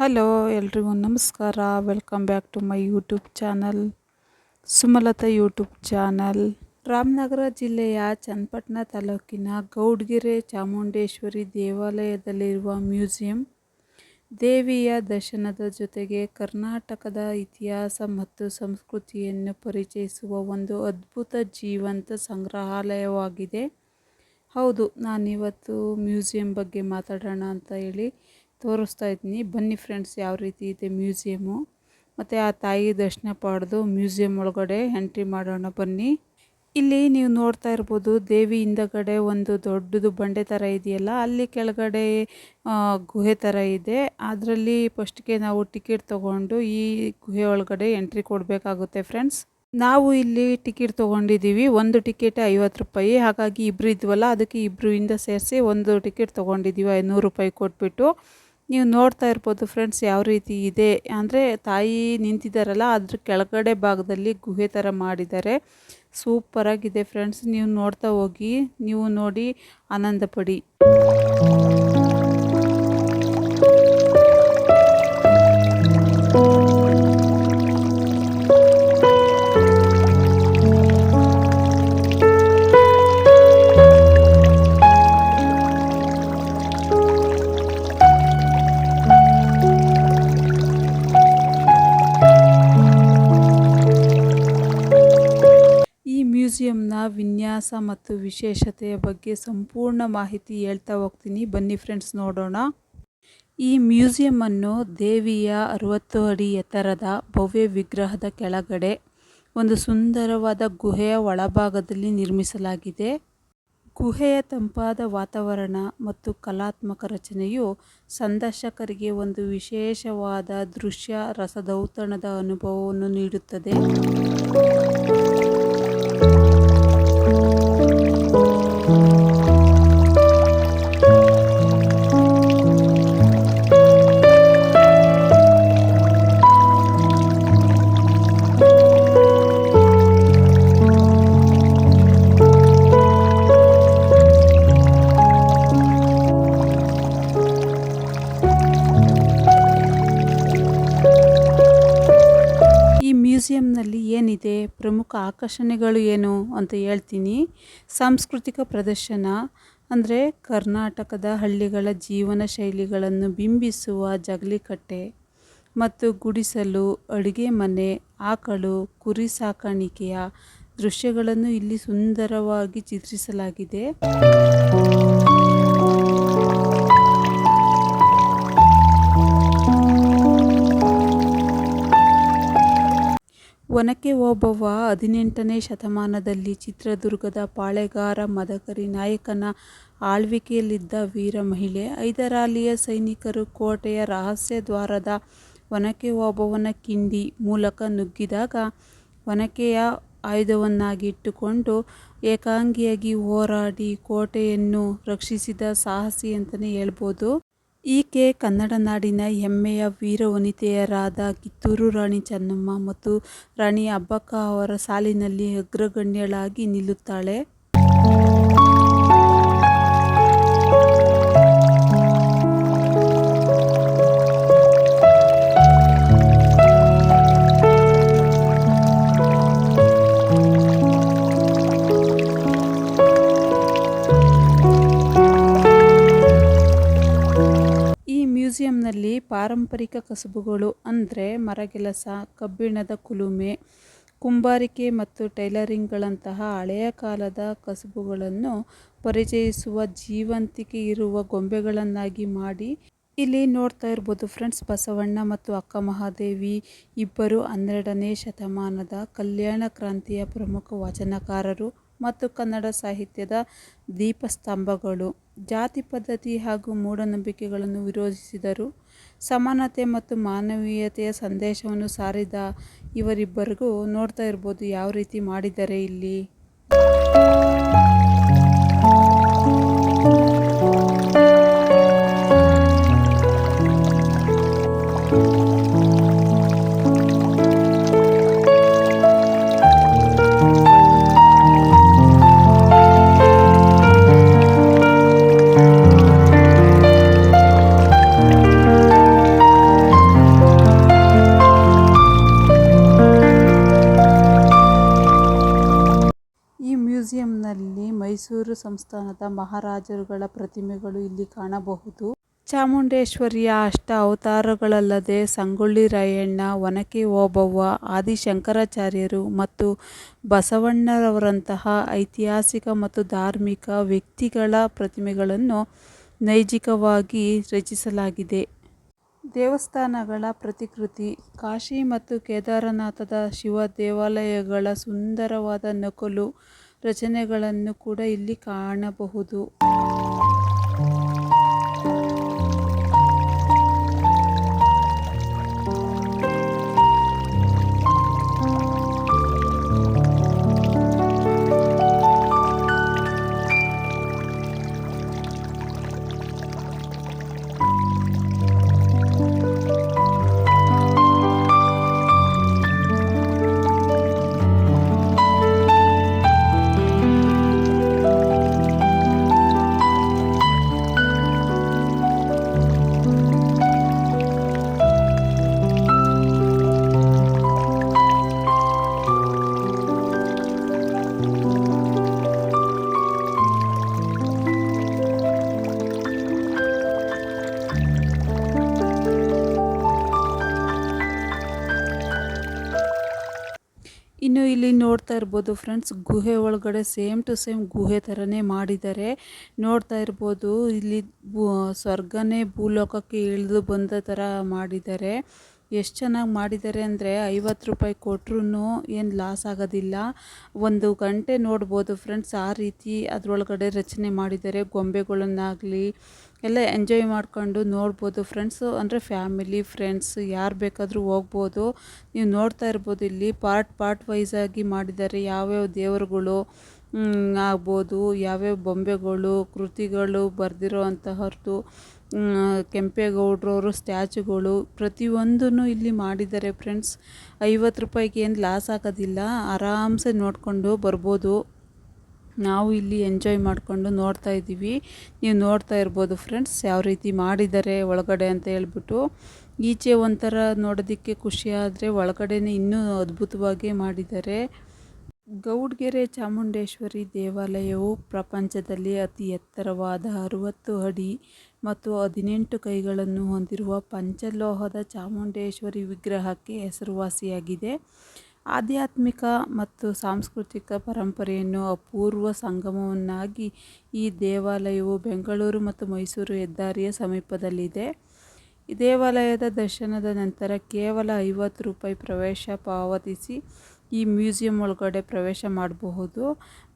Hello ಎಲ್ರಿಗೂ ನಮಸ್ಕಾರ. Welcome back to my YouTube channel, Sumalatha YouTube channel. Ramanagara ಜಿಲ್ಲೆಯ ಚನ್ನಪಟ್ಟಣ ತಾಲೂಕಿನ ಗೌಡ್ಗೆರೆ ಚಾಮುಂಡೇಶ್ವರಿ ದೇವಾಲಯದಲ್ಲಿರುವ ಮ್ಯೂಸಿಯಂ ದೇವಿಯ ದರ್ಶನದ ಜೊತೆಗೆ ಕರ್ನಾಟಕದ ಇತಿಹಾಸ ಮತ್ತು ಸಂಸ್ಕೃತಿಯನ್ನು ಪರಿಚಯಿಸುವ ಒಂದು ಅದ್ಭುತ ಜೀವಂತ ಸಂಗ್ರಹಾಲಯವಾಗಿದೆ. ಹೌದು, ನಾನಿವತ್ತು ಮ್ಯೂಸಿಯಂ ಬಗ್ಗೆ ಮಾತಾಡೋಣ ಅಂತ ಹೇಳಿ ತೋರಿಸ್ತಾ ಇದ್ದೀನಿ. ಬನ್ನಿ ಫ್ರೆಂಡ್ಸ್, ಯಾವ ರೀತಿ ಇದೆ ಮ್ಯೂಸಿಯಮ್ಮು ಮತ್ತು ಆ ತಾಯಿ ದರ್ಶನ ಪಡೆದು ಮ್ಯೂಸಿಯಂ ಒಳಗಡೆ ಎಂಟ್ರಿ ಮಾಡೋಣ ಬನ್ನಿ. ಇಲ್ಲಿ ನೀವು ನೋಡ್ತಾ ಇರ್ಬೋದು, ದೇವಿ ಹಿಂದಗಡೆ ಒಂದು ದೊಡ್ಡದು ಬಂಡೆ ಥರ ಇದೆಯಲ್ಲ, ಅಲ್ಲಿ ಕೆಳಗಡೆ ಗುಹೆ ಥರ ಇದೆ. ಅದರಲ್ಲಿ ಫಸ್ಟ್ಗೆ ನಾವು ಟಿಕೆಟ್ ತೊಗೊಂಡು ಈ ಗುಹೆ ಒಳಗಡೆ ಎಂಟ್ರಿ ಕೊಡಬೇಕಾಗುತ್ತೆ ಫ್ರೆಂಡ್ಸ್. ನಾವು ಇಲ್ಲಿ ಟಿಕೆಟ್ ತೊಗೊಂಡಿದ್ದೀವಿ. ಒಂದು ಟಿಕೆಟ್ 50 ರೂಪಾಯಿ. ಹಾಗಾಗಿ ಇಬ್ಬರು ಇದ್ವಲ್ಲ, ಅದಕ್ಕೆ ಇಬ್ಬರಿಂದ ಸೇರಿಸಿ ಒಂದು ಟಿಕೆಟ್ ತೊಗೊಂಡಿದ್ದೀವಿ 500 ರೂಪಾಯಿ ಕೊಟ್ಬಿಟ್ಟು. ನೀವು ನೋಡ್ತಾ ಇರ್ಬೋದು ಫ್ರೆಂಡ್ಸ್, ಯಾವ ರೀತಿ ಇದೆ ಅಂದರೆ ತಾಯಿ ನಿಂತಿದ್ದಾರಲ್ಲ, ಅದ್ರ ಕೆಳಗಡೆ ಭಾಗದಲ್ಲಿ ಗುಹೆ ಥರ ಮಾಡಿದ್ದಾರೆ. ಸೂಪರಾಗಿದೆ ಫ್ರೆಂಡ್ಸ್. ನೀವು ನೋಡ್ತಾ ಹೋಗಿ, ನೀವು ನೋಡಿ ಆನಂದ ಪಡಿ. ಮ್ಯೂಸಿಯಂನ ವಿನ್ಯಾಸ ಮತ್ತು ವಿಶೇಷತೆಯ ಬಗ್ಗೆ ಸಂಪೂರ್ಣ ಮಾಹಿತಿ ಹೇಳ್ತಾ ಹೋಗ್ತೀನಿ. ಬನ್ನಿ ಫ್ರೆಂಡ್ಸ್, ನೋಡೋಣ. ಈ ಮ್ಯೂಸಿಯಮನ್ನು ದೇವಿಯ 60 ಅಡಿ ಎತ್ತರದ ಭವ್ಯ ವಿಗ್ರಹದ ಕೆಳಗಡೆ ಒಂದು ಸುಂದರವಾದ ಗುಹೆಯ ಒಳಭಾಗದಲ್ಲಿ ನಿರ್ಮಿಸಲಾಗಿದೆ. ಗುಹೆಯ ತಂಪಾದ ವಾತಾವರಣ ಮತ್ತು ಕಲಾತ್ಮಕ ರಚನೆಯು ಸಂದರ್ಶಕರಿಗೆ ಒಂದು ವಿಶೇಷವಾದ ದೃಶ್ಯ ರಸದೌತಣದ ಅನುಭವವನ್ನು ನೀಡುತ್ತದೆ. ಮ್ಯೂಸಿಯಂನಲ್ಲಿ ಏನಿದೆ, ಪ್ರಮುಖ ಆಕರ್ಷಣೆಗಳು ಏನು ಅಂತ ಹೇಳ್ತೀನಿ. ಸಾಂಸ್ಕೃತಿಕ ಪ್ರದರ್ಶನ ಅಂದರೆ ಕರ್ನಾಟಕದ ಹಳ್ಳಿಗಳ ಜೀವನ ಶೈಲಿಗಳನ್ನು ಬಿಂಬಿಸುವ ಜಗಲಿಕಟ್ಟೆ ಮತ್ತು ಗುಡಿಸಲು, ಅಡುಗೆ ಮನೆ, ಆಕಳು, ಕುರಿ ಸಾಕಾಣಿಕೆಯ ದೃಶ್ಯಗಳನ್ನು ಇಲ್ಲಿ ಸುಂದರವಾಗಿ ಚಿತ್ರಿಸಲಾಗಿದೆ. ಒನಕೆ ಓಬವ್ವ 18ನೇ ಶತಮಾನದಲ್ಲಿ ಚಿತ್ರದುರ್ಗದ ಪಾಳೆಗಾರ ಮದಕರಿ ನಾಯಕನ ಆಳ್ವಿಕೆಯಲ್ಲಿದ್ದ ವೀರ ಮಹಿಳೆ. ಹೈದರಾಲಿಯ ಸೈನಿಕರು ಕೋಟೆಯ ರಹಸ್ಯ ದ್ವಾರದ ಒನಕೆ ಓಬವ್ವನ ಕಿಂಡಿ ಮೂಲಕ ನುಗ್ಗಿದಾಗ ಒನಕೆಯ ಆಯುಧವನ್ನಾಗಿ ಇಟ್ಟುಕೊಂಡು ಏಕಾಂಗಿಯಾಗಿ ಹೋರಾಡಿ ಕೋಟೆಯನ್ನು ರಕ್ಷಿಸಿದ ಸಾಹಸಿ ಅಂತಲೇ ಹೇಳ್ಬೋದು. ಈಕೆ ಕನ್ನಡ ನಾಡಿನ ಹೆಮ್ಮೆಯ ವೀರವನಿತೆಯರಾದ ಕಿತ್ತೂರು ರಾಣಿ ಚೆನ್ನಮ್ಮ ಮತ್ತು ರಾಣಿ ಅಬ್ಬಕ್ಕ ಅವರ ಸಾಲಿನಲ್ಲಿ ಅಗ್ರಗಣ್ಯಳಾಗಿ ನಿಲ್ಲುತ್ತಾಳೆ. ಮ್ಯೂಸಿಯಂನಲ್ಲಿ ಪಾರಂಪರಿಕ ಕಸುಬುಗಳು ಅಂದರೆ ಮರಗೆಲಸ, ಕಬ್ಬಿಣದ ಕುಲುಮೆ, ಕುಂಬಾರಿಕೆ ಮತ್ತು ಟೈಲರಿಂಗ್ಗಳಂತಹ ಹಳೆಯ ಕಾಲದ ಕಸುಬುಗಳನ್ನು ಪರಿಚಯಿಸುವ ಜೀವಂತಿಕೆ ಇರುವ ಗೊಂಬೆಗಳನ್ನಾಗಿ ಮಾಡಿ ಇಲ್ಲಿ ನೋಡ್ತಾ ಇರ್ಬೋದು ಫ್ರೆಂಡ್ಸ್. ಬಸವಣ್ಣ ಮತ್ತು ಅಕ್ಕ ಮಹಾದೇವಿ ಇಬ್ಬರು 12ನೇ ಶತಮಾನದ ಕಲ್ಯಾಣ ಕ್ರಾಂತಿಯ ಪ್ರಮುಖ ವಚನಕಾರರು ಮತ್ತು ಕನ್ನಡ ಸಾಹಿತ್ಯದ ದೀಪಸ್ತಂಭಗಳು. ಜಾತಿ ಪದ್ಧತಿ ಹಾಗೂ ಮೂಢನಂಬಿಕೆಗಳನ್ನು ವಿರೋಧಿಸಿದರು. ಸಮಾನತೆ ಮತ್ತು ಮಾನವೀಯತೆಯ ಸಂದೇಶವನ್ನು ಸಾರಿದ ಇವರಿಬ್ಬರಿಗೂ ನೋಡ್ತಾ ಇರ್ಬೋದು ಯಾವ ರೀತಿ ಮಾಡಿದ್ದಾರೆ ಇಲ್ಲಿ. ಮ್ಯೂಸಿಯಂನಲ್ಲಿ ಮೈಸೂರು ಸಂಸ್ಥಾನದ ಮಹಾರಾಜರುಗಳ ಪ್ರತಿಮೆಗಳು ಇಲ್ಲಿ ಕಾಣಬಹುದು. ಚಾಮುಂಡೇಶ್ವರಿಯ ಅಷ್ಟ ಅವತಾರಗಳಲ್ಲದೆ ಸಂಗೊಳ್ಳಿ ರಾಯಣ್ಣ, ಒನಕೆ ಓಬವ್ವ, ಆದಿಶಂಕರಾಚಾರ್ಯರು ಮತ್ತು ಬಸವಣ್ಣನವರಂತಹ ಐತಿಹಾಸಿಕ ಮತ್ತು ಧಾರ್ಮಿಕ ವ್ಯಕ್ತಿಗಳ ಪ್ರತಿಮೆಗಳನ್ನು ನೈಜವಾಗಿ ರಚಿಸಲಾಗಿದೆ. ದೇವಸ್ಥಾನಗಳ ಪ್ರತಿಕೃತಿ: ಕಾಶಿ ಮತ್ತು ಕೇದಾರನಾಥದ ಶಿವ ದೇವಾಲಯಗಳ ಸುಂದರವಾದ ನಕಲು ರಚನೆಗಳನ್ನು ಕೂಡ ಇಲ್ಲಿ ಕಾಣಬಹುದು. ಇನ್ನು ಇಲ್ಲಿ ನೋಡ್ತಾ ಇರ್ಬೋದು ಫ್ರೆಂಡ್ಸ್, ಗುಹೆ ಒಳಗಡೆ ಸೇಮ್ ಟು ಸೇಮ್ ಗುಹೆ ಥರನೇ ಮಾಡಿದ್ದಾರೆ. ನೋಡ್ತಾ ಇರ್ಬೋದು, ಇಲ್ಲಿ ಸ್ವರ್ಗನೇ ಭೂಲೋಕಕ್ಕೆ ಇಳಿದು ಬಂದ ಥರ ಮಾಡಿದ್ದಾರೆ. ಎಷ್ಟು ಚೆನ್ನಾಗಿ ಮಾಡಿದ್ದಾರೆ ಅಂದರೆ 50 ರೂಪಾಯಿ ಕೊಟ್ರೂ ಏನು ಲಾಸ್ ಆಗೋದಿಲ್ಲ. 1 ಗಂಟೆ ನೋಡ್ಬೋದು ಫ್ರೆಂಡ್ಸ್, ಆ ರೀತಿ ಅದರೊಳಗಡೆ ರಚನೆ ಮಾಡಿದ್ದಾರೆ. ಗೊಂಬೆಗಳನ್ನಾಗಲಿ ಎಲ್ಲ ಎಂಜಾಯ್ ಮಾಡ್ಕೊಂಡು ನೋಡ್ಬೋದು ಫ್ರೆಂಡ್ಸು. ಅಂದರೆ ಫ್ಯಾಮಿಲಿ, ಫ್ರೆಂಡ್ಸ್ ಯಾರು ಬೇಕಾದರೂ ಹೋಗ್ಬೋದು. ನೀವು ನೋಡ್ತಾ ಇರ್ಬೋದು, ಇಲ್ಲಿ ಪಾರ್ಟ್ ವೈಸಾಗಿ ಮಾಡಿದ್ದಾರೆ. ಯಾವ್ಯಾವ ದೇವರುಗಳು ಆಗ್ಬೋದು, ಯಾವ್ಯಾವ ಬೊಂಬೆಗಳು, ಕೃತಿಗಳು ಬರೆದಿರೋ ಅಂತಹದ್ದು, ಕೆಂಪೇಗೌಡರವರು ಸ್ಟ್ಯಾಚುಗಳು ಪ್ರತಿಯೊಂದೂ ಇಲ್ಲಿ ಮಾಡಿದ್ದಾರೆ ಫ್ರೆಂಡ್ಸ್. 50 ರೂಪಾಯಿಗೆ ಏನು ಲಾಸ್ ಆಗೋದಿಲ್ಲ, ಆರಾಮ್ಸೆ ನೋಡಿಕೊಂಡು ಬರ್ಬೋದು. ನಾವು ಇಲ್ಲಿ ಎಂಜಾಯ್ ಮಾಡಿಕೊಂಡು ನೋಡ್ತಾ ಇದ್ದೀವಿ. ನೀವು ನೋಡ್ತಾ ಇರ್ಬೋದು ಫ್ರೆಂಡ್ಸ್, ಯಾವ ರೀತಿ ಮಾಡಿದ್ದಾರೆ ಒಳಗಡೆ ಅಂತ ಹೇಳ್ಬಿಟ್ಟು. ಈಚೆ ಒಂಥರ ನೋಡೋದಕ್ಕೆ ಖುಷಿ ಆದರೆ ಒಳಗಡೆನೇ ಇನ್ನೂ ಅದ್ಭುತವಾಗಿ ಮಾಡಿದ್ದಾರೆ. ಗೌಡ್ಗೆರೆ ಚಾಮುಂಡೇಶ್ವರಿ ದೇವಾಲಯವು ಪ್ರಪಂಚದಲ್ಲಿ ಅತಿ ಎತ್ತರವಾದ 60 ಅಡಿ ಮತ್ತು 18 ಕೈಗಳನ್ನು ಹೊಂದಿರುವ ಪಂಚಲೋಹದ ಚಾಮುಂಡೇಶ್ವರಿ ವಿಗ್ರಹಕ್ಕೆ ಹೆಸರುವಾಸಿಯಾಗಿದೆ. ಆಧ್ಯಾತ್ಮಿಕ ಮತ್ತು ಸಾಂಸ್ಕೃತಿಕ ಪರಂಪರೆಯನ್ನು ಅಪೂರ್ವ ಸಂಗಮವನ್ನಾಗಿ ಈ ದೇವಾಲಯವು ಬೆಂಗಳೂರು ಮತ್ತು ಮೈಸೂರು ಹೆದ್ದಾರಿಯ ಸಮೀಪದಲ್ಲಿದೆ. ಈ ದೇವಾಲಯದ ದರ್ಶನದ ನಂತರ ಕೇವಲ 50 ರೂಪಾಯಿ ಪ್ರವೇಶ ಪಾವತಿಸಿ ಈ ಮ್ಯೂಸಿಯಂ ಒಳಗಡೆ ಪ್ರವೇಶ ಮಾಡಬಹುದು.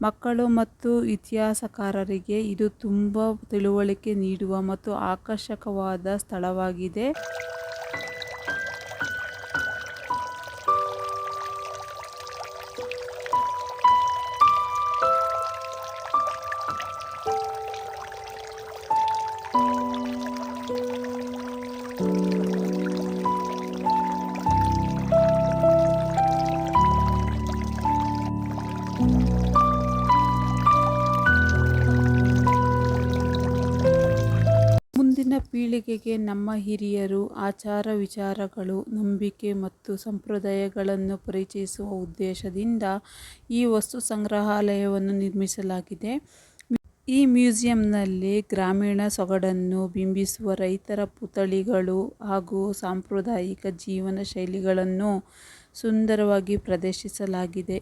ಮಕ್ಕಳು ಮತ್ತು ಇತಿಹಾಸಕಾರರಿಗೆ ಇದು ತುಂಬ ತಿಳುವಳಿಕೆ ನೀಡುವ ಮತ್ತು ಆಕರ್ಷಕವಾದ ಸ್ಥಳವಾಗಿದೆ. ಮುಂದಿನ ಪೀಳಿಗೆಗೆ ನಮ್ಮ ಹಿರಿಯರು ಆಚಾರ ವಿಚಾರಗಳು, ನಂಬಿಕೆ ಮತ್ತು ಸಂಪ್ರದಾಯಗಳನ್ನು ಪರಿಚಯಿಸುವ ಉದ್ದೇಶದಿಂದ ಈ ವಸ್ತು ಸಂಗ್ರಹಾಲಯವನ್ನು ನಿರ್ಮಿಸಲಾಗಿದೆ. ಈ ಮ್ಯೂಸಿಯಂನಲ್ಲಿ ಗ್ರಾಮೀಣ ಸೊಗಡನ್ನು ಬಿಂಬಿಸುವ ರೈತರ ಪುತ್ಥಳಿಗಳು ಹಾಗೂ ಸಾಂಪ್ರದಾಯಿಕ ಜೀವನ ಶೈಲಿಗಳನ್ನು ಸುಂದರವಾಗಿ ಪ್ರದರ್ಶಿಸಲಾಗಿದೆ.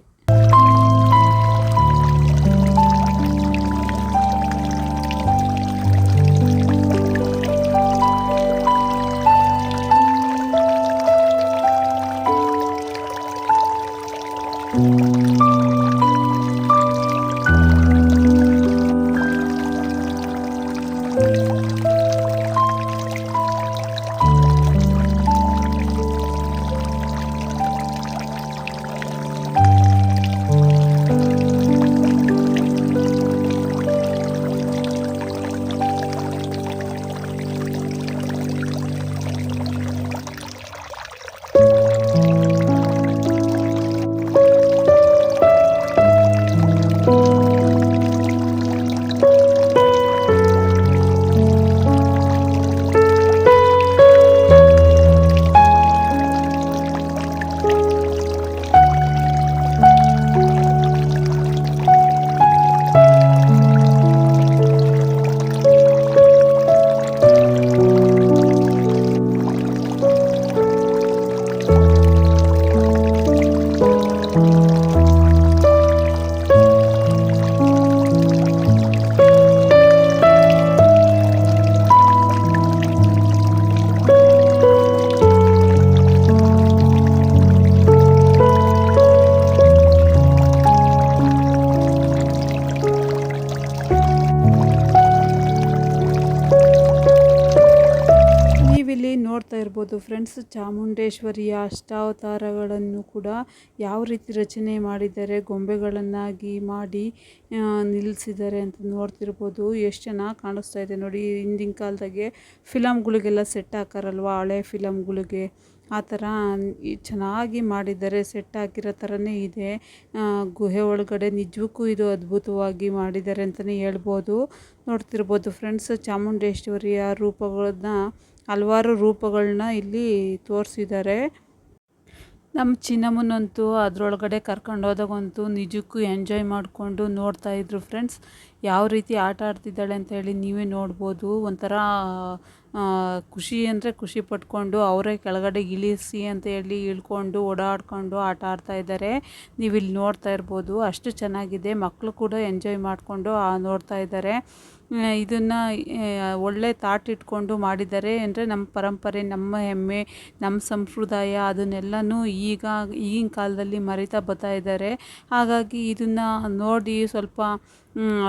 ನೋಡ್ತಿರ್ಬೋದು ಫ್ರೆಂಡ್ಸ್, ಚಾಮುಂಡೇಶ್ವರಿಯ ಅಷ್ಟಾವತಾರಗಳನ್ನು ಕೂಡ ಯಾವ ರೀತಿ ರಚನೆ ಮಾಡಿದ್ದಾರೆ, ಗೊಂಬೆಗಳನ್ನಾಗಿ ಮಾಡಿ ನಿಲ್ಲಿಸಿದ್ದಾರೆ ಅಂತ ನೋಡ್ತಿರ್ಬೋದು. ಎಷ್ಟು ಚೆನ್ನಾಗಿ ಕಾಣಿಸ್ತಾ ಇದೆ ನೋಡಿ. ಹಿಂದಿನ ಕಾಲದಾಗೆ ಫಿಲಮ್ಗಳಿಗೆಲ್ಲ ಸೆಟ್ ಹಾಕಾರಲ್ವ, ಹಳೆ ಫಿಲಮ್ಗಳಿಗೆ ಆ ಥರ ಚೆನ್ನಾಗಿ ಮಾಡಿದ್ದಾರೆ. ಸೆಟ್ ಹಾಕಿರೋ ಥರನೇ ಇದೆ. ಗುಹೆ ಒಳಗಡೆ ನಿಜಕ್ಕೂ ಇದು ಅದ್ಭುತವಾಗಿ ಮಾಡಿದ್ದಾರೆ ಅಂತಲೇ ಹೇಳ್ಬೋದು. ನೋಡ್ತಿರ್ಬೋದು ಫ್ರೆಂಡ್ಸ್, ಚಾಮುಂಡೇಶ್ವರಿಯ ರೂಪಗಳನ್ನ, ಹಲವಾರು ರೂಪಗಳನ್ನ ಇಲ್ಲಿ ತೋರಿಸಿದ್ದಾರೆ. ನಮ್ಮ ಚಿನ್ನಮ್ಮನಂತೂ ಅದರೊಳಗಡೆ ಕರ್ಕೊಂಡು ಹೋದಾಗಂತೂ ನಿಜಕ್ಕೂ ಎಂಜಾಯ್ ಮಾಡಿಕೊಂಡು ನೋಡ್ತಾಯಿದ್ರು ಫ್ರೆಂಡ್ಸ್. ಯಾವ ರೀತಿ ಆಟ ಆಡ್ತಿದ್ದಾಳೆ ಅಂತ ಹೇಳಿ ನೀವೇ ನೋಡ್ಬೋದು. ಒಂಥರ ಖುಷಿ ಅಂದರೆ ಖುಷಿ ಪಟ್ಕೊಂಡು ಅವರೇ ಕೆಳಗಡೆ ಇಳಿಸಿ ಅಂತ ಹೇಳಿ ಇಳ್ಕೊಂಡು ಓಡಾಡ್ಕೊಂಡು ಆಟ ಆಡ್ತಾಯಿದ್ದಾರೆ. ನೀವು ಇಲ್ಲಿ ನೋಡ್ತಾ ಇರ್ಬೋದು. ಅಷ್ಟು ಚೆನ್ನಾಗಿದೆ. ಮಕ್ಕಳು ಕೂಡ ಎಂಜಾಯ್ ಮಾಡಿಕೊಂಡು ನೋಡ್ತಾ ಇದ್ದಾರೆ. ಇದನ್ನು ಒಳ್ಳೆ ಥಾಟ್ ಇಟ್ಕೊಂಡು ಮಾಡಿದ್ದಾರೆ. ಅಂದರೆ ನಮ್ಮ ಪರಂಪರೆ, ನಮ್ಮ ಹೆಮ್ಮೆ, ನಮ್ಮ ಸಂಪ್ರದಾಯ ಅದನ್ನೆಲ್ಲನೂ ಈಗಿನ ಕಾಲದಲ್ಲಿ ಮರಿತಾ ಬರ್ತಾ ಇದ್ದಾರೆ. ಹಾಗಾಗಿ ಇದನ್ನು ನೋಡಿ ಸ್ವಲ್ಪ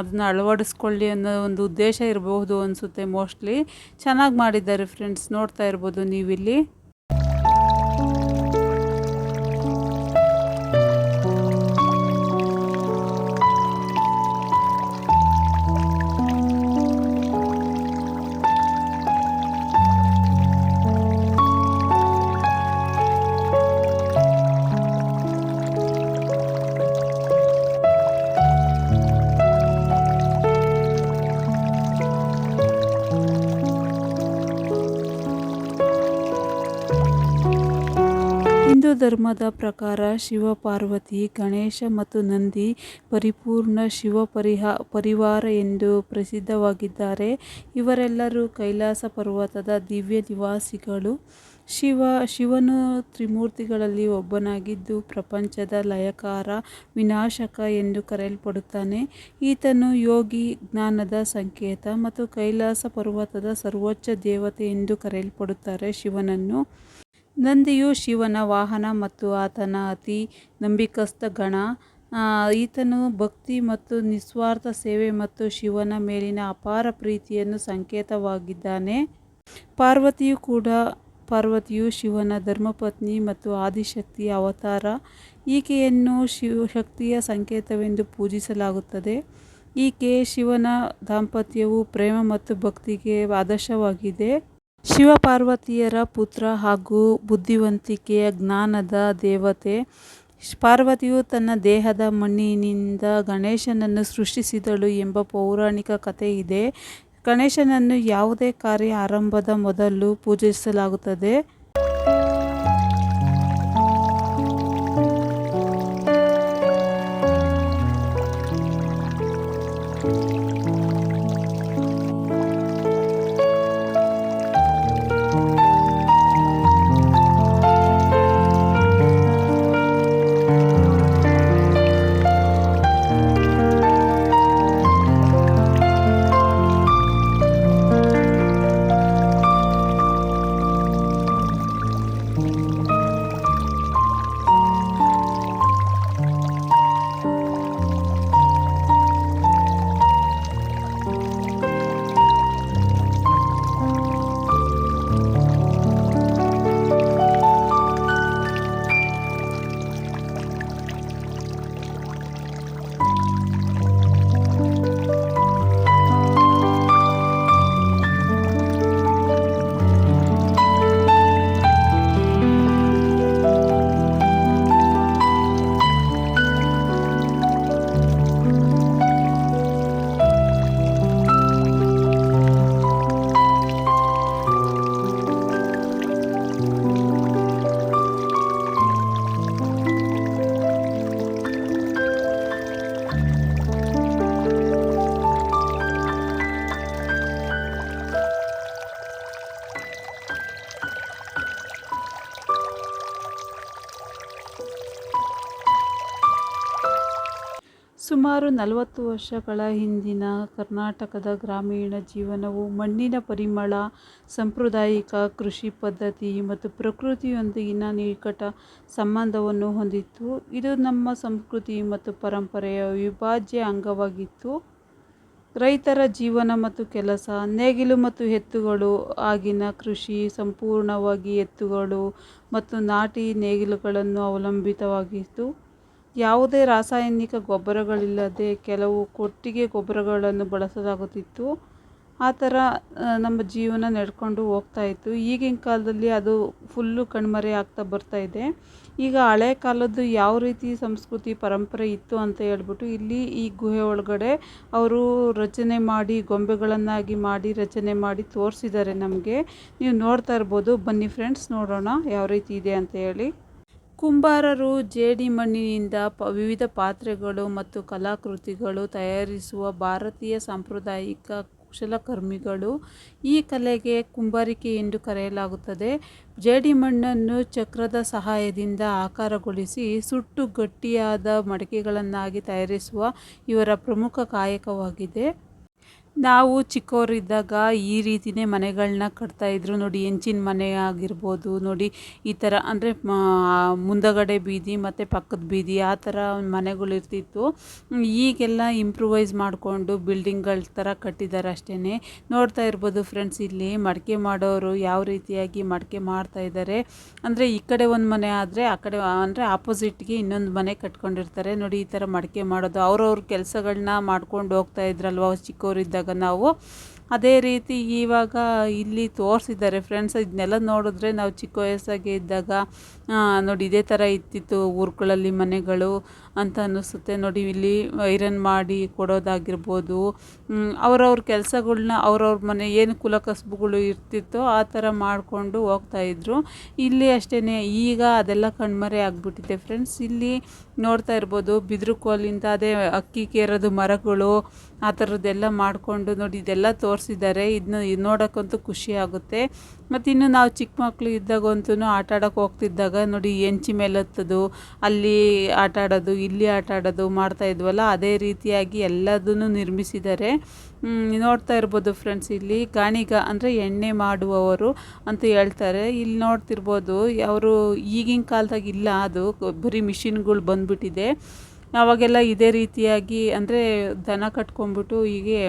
ಅದನ್ನ ಅಳವಡಿಸ್ಕೊಳ್ಳಿ ಅನ್ನೋ ಒಂದು ಉದ್ದೇಶ ಇರಬಹುದು ಅನಿಸುತ್ತೆ ಮೋಸ್ಟ್ಲಿ. ಚೆನ್ನಾಗಿ ಮಾಡಿದ್ದಾರೆ ಫ್ರೆಂಡ್ಸ್, ನೋಡ್ತಾ ಇರ್ಬೋದು ನೀವಿಲ್ಲಿ. ಹಿಂದೂ ಧರ್ಮದ ಪ್ರಕಾರ ಶಿವ, ಪಾರ್ವತಿ, ಗಣೇಶ ಮತ್ತು ನಂದಿ ಪರಿಪೂರ್ಣ ಪರಿವಾರ ಎಂದು ಪ್ರಸಿದ್ಧವಾಗಿದ್ದಾರೆ. ಇವರೆಲ್ಲರೂ ಕೈಲಾಸ ಪರ್ವತದ ದಿವ್ಯ ನಿವಾಸಿಗಳು. ಶಿವನು ತ್ರಿಮೂರ್ತಿಗಳಲ್ಲಿ ಒಬ್ಬನಾಗಿದ್ದು ಪ್ರಪಂಚದ ಲಯಕಾರ, ವಿನಾಶಕ ಎಂದು ಕರೆಯಲ್ಪಡುತ್ತಾನೆ. ಈತನು ಯೋಗಿ, ಜ್ಞಾನದ ಸಂಕೇತ ಮತ್ತು ಕೈಲಾಸ ಪರ್ವತದ ಸರ್ವೋಚ್ಚ ದೇವತೆ ಎಂದು ಕರೆಯಲ್ಪಡುತ್ತಾರೆ ಶಿವನನ್ನು. ನಂದಿಯು ಶಿವನ ವಾಹನ ಮತ್ತು ಆತನ ಅತಿ ನಂಬಿಕಸ್ಥ ಗಣ. ಈತನು ಭಕ್ತಿ ಮತ್ತು ನಿಸ್ವಾರ್ಥ ಸೇವೆ ಮತ್ತು ಶಿವನ ಮೇಲಿನ ಅಪಾರ ಪ್ರೀತಿಯನ್ನು ಸಂಕೇತವಾಗಿದ್ದಾನೆ. ಪಾರ್ವತಿಯು ಶಿವನ ಧರ್ಮಪತ್ನಿ ಮತ್ತು ಆದಿಶಕ್ತಿಯ ಅವತಾರ. ಈಕೆಯನ್ನು ಶಕ್ತಿಯ ಸಂಕೇತವೆಂದು ಪೂಜಿಸಲಾಗುತ್ತದೆ. ಶಿವನ ದಾಂಪತ್ಯವು ಪ್ರೇಮ ಮತ್ತು ಭಕ್ತಿಗೆ ಆದರ್ಶವಾಗಿದೆ. ಶಿವ-ಪಾರ್ವತಿಯರ ಪುತ್ರ ಹಾಗೂ ಬುದ್ಧಿವಂತಿಕೆಯ, ಜ್ಞಾನದ ದೇವತೆ. ಪಾರ್ವತಿಯು ತನ್ನ ದೇಹದ ಮಣ್ಣಿನಿಂದ ಗಣೇಶನನ್ನು ಸೃಷ್ಟಿಸಿದಳು ಎಂಬ ಪೌರಾಣಿಕ ಕಥೆ ಇದೆ. ಗಣೇಶನನ್ನು ಯಾವುದೇ ಕಾರ್ಯ ಆರಂಭದ ಮೊದಲು ಪೂಜಿಸಲಾಗುತ್ತದೆ. ಸುಮಾರು 40 ವರ್ಷಗಳ ಹಿಂದಿನ ಕರ್ನಾಟಕದ ಗ್ರಾಮೀಣ ಜೀವನವು ಮಣ್ಣಿನ ಪರಿಮಳ, ಸಾಂಪ್ರದಾಯಿಕ ಕೃಷಿ ಪದ್ಧತಿ ಮತ್ತು ಪ್ರಕೃತಿಯೊಂದಿಗಿನ ನಿಕಟ ಸಂಬಂಧವನ್ನು ಹೊಂದಿತ್ತು. ಇದು ನಮ್ಮ ಸಂಸ್ಕೃತಿ ಮತ್ತು ಪರಂಪರೆಯ ಅವಿಭಾಜ್ಯ ಅಂಗವಾಗಿತ್ತು. ರೈತರ ಜೀವನ ಮತ್ತು ಕೆಲಸ. ನೇಗಿಲು ಮತ್ತು ಎತ್ತುಗಳು. ಆಗಿನ ಕೃಷಿ ಸಂಪೂರ್ಣವಾಗಿ ಎತ್ತುಗಳು ಮತ್ತು ನಾಟಿ ನೇಗಿಲುಗಳನ್ನು ಅವಲಂಬಿತವಾಗಿತ್ತು. ಯಾವುದೇ ರಾಸಾಯನಿಕ ಗೊಬ್ಬರಗಳಿಲ್ಲದೆ ಕೆಲವು ಕೊಟ್ಟಿಗೆ ಗೊಬ್ಬರಗಳನ್ನು ಬಳಸಲಾಗುತ್ತಿತ್ತು. ಆ ಥರ ನಮ್ಮ ಜೀವನ ನಡ್ಕೊಂಡು ಹೋಗ್ತಾಯಿತ್ತು. ಈಗಿನ ಕಾಲದಲ್ಲಿ ಅದು ಫುಲ್ಲು ಕಣ್ಮರೆ ಆಗ್ತಾ ಬರ್ತಾಯಿದೆ. ಈಗ ಹಳೆ ಕಾಲದ್ದು ಯಾವ ರೀತಿ ಸಂಸ್ಕೃತಿ ಪರಂಪರೆ ಇತ್ತು ಅಂತ ಹೇಳ್ಬಿಟ್ಟು ಇಲ್ಲಿ ಈ ಗುಹೆ ಒಳಗಡೆ ಅವರು ರಚನೆ ಮಾಡಿ, ಗೊಂಬೆಗಳನ್ನಾಗಿ ಮಾಡಿ ರಚನೆ ಮಾಡಿ ತೋರಿಸಿದ್ದಾರೆ ನಮಗೆ. ನೀವು ನೋಡ್ತಾ ಇರ್ಬೋದು. ಬನ್ನಿ ಫ್ರೆಂಡ್ಸ್, ನೋಡೋಣ ಯಾವ ರೀತಿ ಇದೆ ಅಂತ ಹೇಳಿ. ಕುಂಬಾರರು ಜೇಡಿ ಮಣ್ಣಿನಿಂದ ವಿವಿಧ ಪಾತ್ರೆಗಳು ಮತ್ತು ಕಲಾಕೃತಿಗಳು ತಯಾರಿಸುವ ಭಾರತೀಯ ಸಾಂಪ್ರದಾಯಿಕ ಕುಶಲಕರ್ಮಿಗಳು. ಈ ಕಲೆಗೆ ಕುಂಬಾರಿಕೆ ಎಂದು ಕರೆಯಲಾಗುತ್ತದೆ. ಜೇಡಿಮಣ್ಣನ್ನು ಚಕ್ರದ ಸಹಾಯದಿಂದ ಆಕಾರಗೊಳಿಸಿ ಸುಟ್ಟು ಗಟ್ಟಿಯಾದ ಮಡಿಕೆಗಳನ್ನಾಗಿ ತಯಾರಿಸುವ ಇವರ ಪ್ರಮುಖ ಕಾಯಕವಾಗಿದೆ. ನಾವು ಚಿಕ್ಕವರಿದ್ದಾಗ ಈ ರೀತಿಯೇ ಮನೆಗಳನ್ನ ಕಟ್ತಾಯಿದ್ರು ನೋಡಿ. ಹೆಂಚಿನ ಮನೆ ಆಗಿರ್ಬೋದು ನೋಡಿ. ಈ ಥರ ಅಂದರೆ ಮುಂದಗಡೆ ಬೀದಿ ಮತ್ತು ಪಕ್ಕದ ಬೀದಿ ಆ ಥರ ಮನೆಗಳಿರ್ತಿತ್ತು. ಈಗೆಲ್ಲ ಇಂಪ್ರೂವೈಸ್ ಮಾಡಿಕೊಂಡು ಬಿಲ್ಡಿಂಗ್ಗಳ ಥರ ಕಟ್ಟಿದ್ದಾರೆ ಅಷ್ಟೇ. ನೋಡ್ತಾ ಇರ್ಬೋದು ಫ್ರೆಂಡ್ಸ್, ಇಲ್ಲಿ ಮಡಿಕೆ ಮಾಡೋರು ಯಾವ ರೀತಿಯಾಗಿ ಮಡಿಕೆ ಮಾಡ್ತಾಯಿದ್ದಾರೆ ಅಂದರೆ ಈ ಕಡೆ ಒಂದು ಮನೆ ಆದರೆ ಆ ಕಡೆ ಅಂದರೆ ಆಪೋಸಿಟ್ಗೆ ಇನ್ನೊಂದು ಮನೆ ಕಟ್ಕೊಂಡಿರ್ತಾರೆ ನೋಡಿ. ಈ ಥರ ಮಡಿಕೆ ಮಾಡೋದು ಅವ್ರವ್ರ ಕೆಲಸಗಳನ್ನ ಮಾಡ್ಕೊಂಡು ಹೋಗ್ತಾ ಇದ್ರಲ್ವ ಚಿಕ್ಕವರಿದ್ದಾಗ ನಾವು. ಅದೇ ರೀತಿ ಇವಾಗ ಇಲ್ಲಿ ತೋರಿಸಿದ್ದಾರೆ ಫ್ರೆಂಡ್ಸ್. ಇದನ್ನೆಲ್ಲ ನೋಡಿದ್ರೆ ನಾವು ಚಿಕ್ಕ ವಯಸ್ಸಾಗಿ ಇದ್ದಾಗ ನೋಡಿ ಇದೇ ಥರ ಇತ್ತಿತ್ತು ಊರುಗಳಲ್ಲಿ ಮನೆಗಳು ಅಂತ ಅನ್ನಿಸುತ್ತೆ ನೋಡಿ. ಇಲ್ಲಿ ಐರನ್ ಮಾಡಿ ಕೊಡೋದಾಗಿರ್ಬೋದು, ಅವ್ರವ್ರ ಕೆಲಸಗಳ್ನ ಅವ್ರವ್ರ ಮನೆ ಏನು ಕುಲಕಸಬುಗಳು ಇರ್ತಿತ್ತೋ ಆ ಥರ ಮಾಡಿಕೊಂಡು ಹೋಗ್ತಾಯಿದ್ರು. ಇಲ್ಲಿ ಅಷ್ಟೇ. ಈಗ ಅದೆಲ್ಲ ಕಣ್ಮರೆ ಆಗಿಬಿಟ್ಟಿದೆ ಫ್ರೆಂಡ್ಸ್. ಇಲ್ಲಿ ನೋಡ್ತಾ ಇರ್ಬೋದು ಬಿದಿರು ಕೋಲಿಂದ ಅದೇ ಅಕ್ಕಿ ಕೇರೋದು ಮರಗಳು ಆ ಥರದ್ದೆಲ್ಲ ಮಾಡಿಕೊಂಡು ನೋಡಿ ಇದೆಲ್ಲ ತೋರಿಸಿದ್ದಾರೆ. ಇದನ್ನ ನೋಡೋಕ್ಕಂತೂ ಖುಷಿ ಆಗುತ್ತೆ. ಮತ್ತು ಇನ್ನು ನಾವು ಚಿಕ್ಕ ಮಕ್ಕಳು ಇದ್ದಾಗಂತೂ ಆಟ ಆಡೋಕ್ಕೆ ಹೋಗ್ತಿದ್ದಾಗ ನೋಡಿ ಹೆಂಚಿ ಮೇಲೆ ಹತ್ತೋದು, ಅಲ್ಲಿ ಆಟ ಆಡೋದು, ಇಲ್ಲಿ ಆಟ ಆಡೋದು ಮಾಡ್ತಾಯಿದ್ವಲ್ಲ, ಅದೇ ರೀತಿಯಾಗಿ ಎಲ್ಲದನ್ನು ನಿರ್ಮಿಸಿದ್ದಾರೆ. ನೋಡ್ತಾ ಇರ್ಬೋದು ಫ್ರೆಂಡ್ಸ್, ಇಲ್ಲಿ ಗಾಣಿಗ ಅಂದರೆ ಎಣ್ಣೆ ಮಾಡುವವರು ಅಂತ ಹೇಳ್ತಾರೆ. ಇಲ್ಲಿ ನೋಡ್ತಿರ್ಬೋದು ಅವರು ಈಗಿನ ಕಾಲದಾಗ ಇಲ್ಲ, ಅದು ಬರೀ ಮಿಷಿನ್ಗಳು ಬಂದುಬಿಟ್ಟಿದೆ. ಆವಾಗೆಲ್ಲ ಇದೇ ರೀತಿಯಾಗಿ ಅಂದರೆ ದನ ಕಟ್ಕೊಂಡ್ಬಿಟ್ಟು ಹೀಗೆ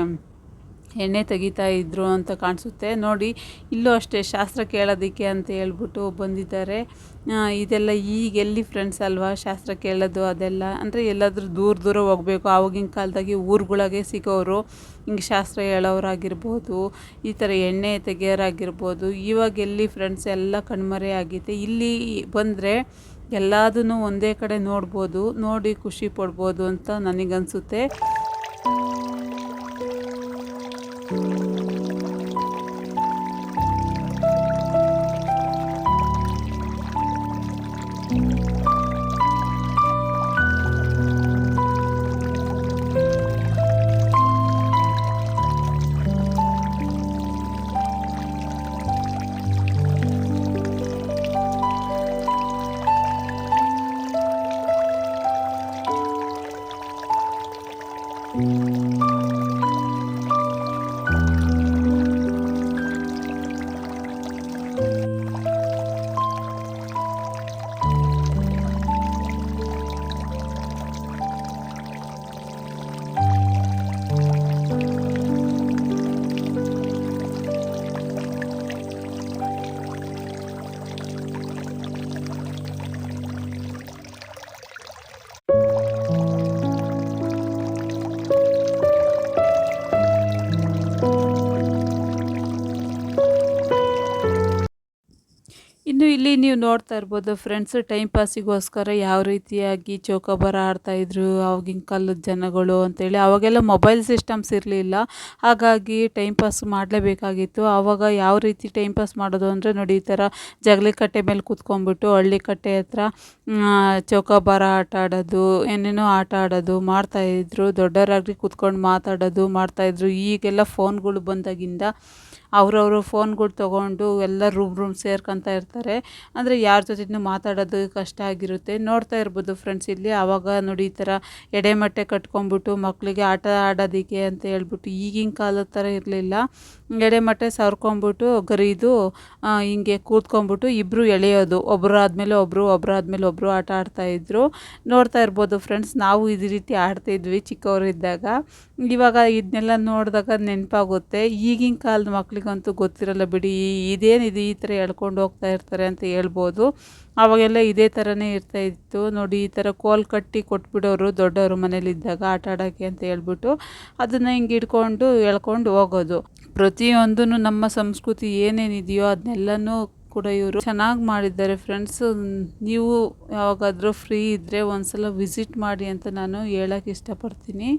ಎಣ್ಣೆ ತೆಗಿತಾ ಇದ್ರು ಅಂತ ಕಾಣಿಸುತ್ತೆ ನೋಡಿ. ಇಲ್ಲೂ ಅಷ್ಟೇ ಶಾಸ್ತ್ರ ಕೇಳೋದಕ್ಕೆ ಅಂತ ಹೇಳ್ಬಿಟ್ಟು ಬಂದಿದ್ದಾರೆ. ಇದೆಲ್ಲ ಈಗ ಎಲ್ಲಿ ಫ್ರೆಂಡ್ಸ್ ಅಲ್ವಾ ಶಾಸ್ತ್ರ ಕೇಳೋದು ಅದೆಲ್ಲ. ಅಂದರೆ ಎಲ್ಲಾದರೂ ದೂರ ದೂರ ಹೋಗಬೇಕು. ಆವಾಗಿನ ಕಾಲದಾಗೆ ಊರುಗಳಿಗೆ ಸಿಗೋರು ಹಿಂಗೆ ಶಾಸ್ತ್ರ ಹೇಳೋರಾಗಿರ್ಬೋದು, ಈ ಥರ ಎಣ್ಣೆ ತೆಗಿಯೋರಾಗಿರ್ಬೋದು. ಇವಾಗ ಎಲ್ಲಿ ಫ್ರೆಂಡ್ಸ್ ಎಲ್ಲ ಕಣ್ಮರೆ ಆಗಿದೆ. ಇಲ್ಲಿ ಬಂದರೆ ಎಲ್ಲದನ್ನು ಒಂದೇ ಕಡೆ ನೋಡ್ಬೋದು, ನೋಡಿ ಖುಷಿ ಪಡ್ಬೋದು ಅಂತ ನನಗನ್ಸುತ್ತೆ. ಇನ್ನು ಇಲ್ಲಿ ನೀವು ನೋಡ್ತಾ ಇರ್ಬೋದು ಫ್ರೆಂಡ್ಸ್, ಟೈಮ್ ಪಾಸಿಗೋಸ್ಕರ ಯಾವ ರೀತಿಯಾಗಿ ಚೌಕಾಬಾರ ಆಡ್ತಾಯಿದ್ರು ಆವಾಗಿನ ಕಾಲದ ಜನಗಳು ಅಂತೇಳಿ. ಆವಾಗೆಲ್ಲ ಮೊಬೈಲ್ ಸಿಸ್ಟಮ್ಸ್ ಇರಲಿಲ್ಲ, ಹಾಗಾಗಿ ಟೈಮ್ ಪಾಸ್ ಮಾಡಲೇಬೇಕಾಗಿತ್ತು. ಆವಾಗ ಯಾವ ರೀತಿ ಟೈಮ್ ಪಾಸ್ ಮಾಡೋದು ಅಂದರೆ ನೋಡಿ, ಈ ಥರ ಜಗಲಿ ಕಟ್ಟೆ ಮೇಲೆ ಕೂತ್ಕೊಂಡ್ಬಿಟ್ಟು ಹಳ್ಳಿ ಕಟ್ಟೆ ಹತ್ರ ಚೌಕಾಬಾರ ಆಟ ಆಡೋದು, ಏನೇನೋ ಆಟ ಆಡೋದು ಮಾಡ್ತಾಯಿದ್ರು. ದೊಡ್ಡವರಾಗಿ ಕೂತ್ಕೊಂಡು ಮಾತಾಡೋದು ಮಾಡ್ತಾಯಿದ್ರು. ಈಗೆಲ್ಲ ಫೋನ್ಗಳು ಬಂದಾಗಿಂದ ಅವರವರು ಫೋನ್ಗಳು ತೊಗೊಂಡು ಎಲ್ಲ ರೂಮ್ ಸೇರ್ಕೊತಾ ಇರ್ತಾರೆ. ಅಂದರೆ ಯಾರ ಜೊತೆನೂ ಮಾತಾಡೋದು ಕಷ್ಟ ಆಗಿರುತ್ತೆ. ನೋಡ್ತಾ ಇರ್ಬೋದು ಫ್ರೆಂಡ್ಸ್, ಇಲ್ಲಿ ಆವಾಗ ನೋಡಿ ಈ ಥರ ಎಡೆಮಟ್ಟೆ ಕಟ್ಕೊಂಡ್ಬಿಟ್ಟು ಮಕ್ಕಳಿಗೆ ಆಟ ಆಡೋದಕ್ಕೆ ಅಂತ ಹೇಳ್ಬಿಟ್ಟು ಈಗಿನ ಕಾಲದ ಥರ ಇರಲಿಲ್ಲ. ಎಡೆಮಟ್ಟೆ ಸವರ್ಕೊಂಬಿಟ್ಟು ಗರಿದು ಹಿಂಗೆ ಕೂತ್ಕೊಂಡ್ಬಿಟ್ಟು ಇಬ್ಬರು ಎಳೆಯೋದು, ಒಬ್ಬರು ಆದಮೇಲೆ ಒಬ್ಬರು, ಒಬ್ಬರು ಆದಮೇಲೆ ಒಬ್ಬರು ಆಟ ಆಡ್ತಾಯಿದ್ರು. ನೋಡ್ತಾ ಇರ್ಬೋದು ಫ್ರೆಂಡ್ಸ್, ನಾವು ಇದೇ ರೀತಿ ಆಡ್ತಾಯಿದ್ವಿ ಚಿಕ್ಕವರಿದ್ದಾಗ. ಇವಾಗ ಇದನ್ನೆಲ್ಲ ನೋಡಿದಾಗ ನೆನಪಾಗುತ್ತೆ. ಈಗಿನ ಕಾಲದ ಮಕ್ಳಿಗಂತೂ ಗೊತ್ತಿರಲ್ಲ ಬಿಡಿ, ಇದೇನಿದು ಈ ಥರ ಎಳ್ಕೊಂಡು ಹೋಗ್ತಾ ಇರ್ತಾರೆ ಅಂತ ಹೇಳ್ಬೋದು. ಆವಾಗೆಲ್ಲ ಇದೇ ಥರನೇ ಇರ್ತಾಯಿತ್ತು ನೋಡಿ. ಈ ಥರ ಕೋಲ್ ಕಟ್ಟಿ ಕೊಟ್ಬಿಡೋರು ದೊಡ್ಡವರು ಮನೇಲಿದ್ದಾಗ ಆಟ ಆಡೋಕ್ಕೆ ಅಂತ ಹೇಳ್ಬಿಟ್ಟು, ಅದನ್ನು ಹಿಂಗೆ ಹಿಡ್ಕೊಂಡು ಎಳ್ಕೊಂಡು ಹೋಗೋದು. ಪ್ರತಿಯೊಂದೂ ನಮ್ಮ ಸಂಸ್ಕೃತಿ ಏನೇನಿದೆಯೋ ಅದನ್ನೆಲ್ಲನೂ ಕೂಡ ಇವರು ಚೆನ್ನಾಗಿ ಮಾಡಿದ್ದಾರೆ ಫ್ರೆಂಡ್ಸ್. ನೀವು ಯಾವಾಗಾದರೂ ಫ್ರೀ ಇದ್ದರೆ ಒಂದ್ಸಲ ವಿಸಿಟ್ ಮಾಡಿ ಅಂತ ನಾನು ಹೇಳೋಕ್ಕೆ ಇಷ್ಟಪಡ್ತೀನಿ.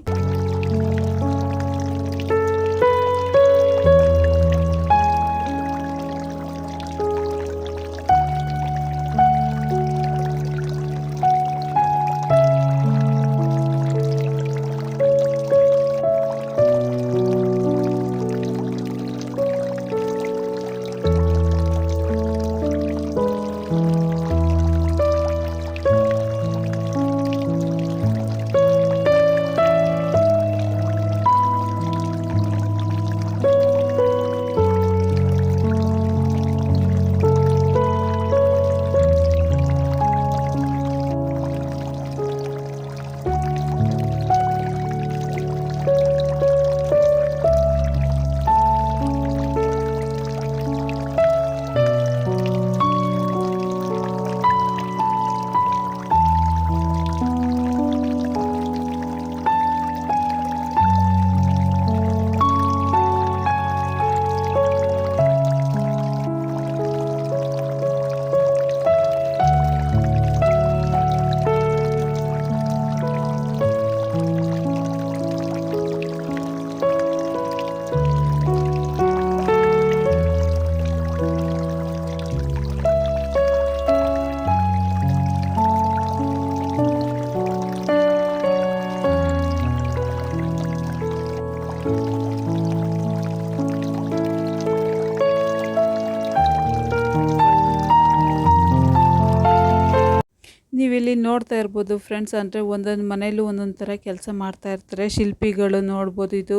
ನೀವಿಲ್ಲಿ ನೋಡ್ತಾ ಇರ್ಬೋದು ಫ್ರೆಂಡ್ಸ್, ಅಂದರೆ ಒಂದೊಂದು ಮನೇಲೂ ಒಂದೊಂದು ಥರ ಕೆಲಸ ಮಾಡ್ತಾ ಇರ್ತಾರೆ. ಶಿಲ್ಪಿಗಳು ನೋಡ್ಬೋದು. ಇದು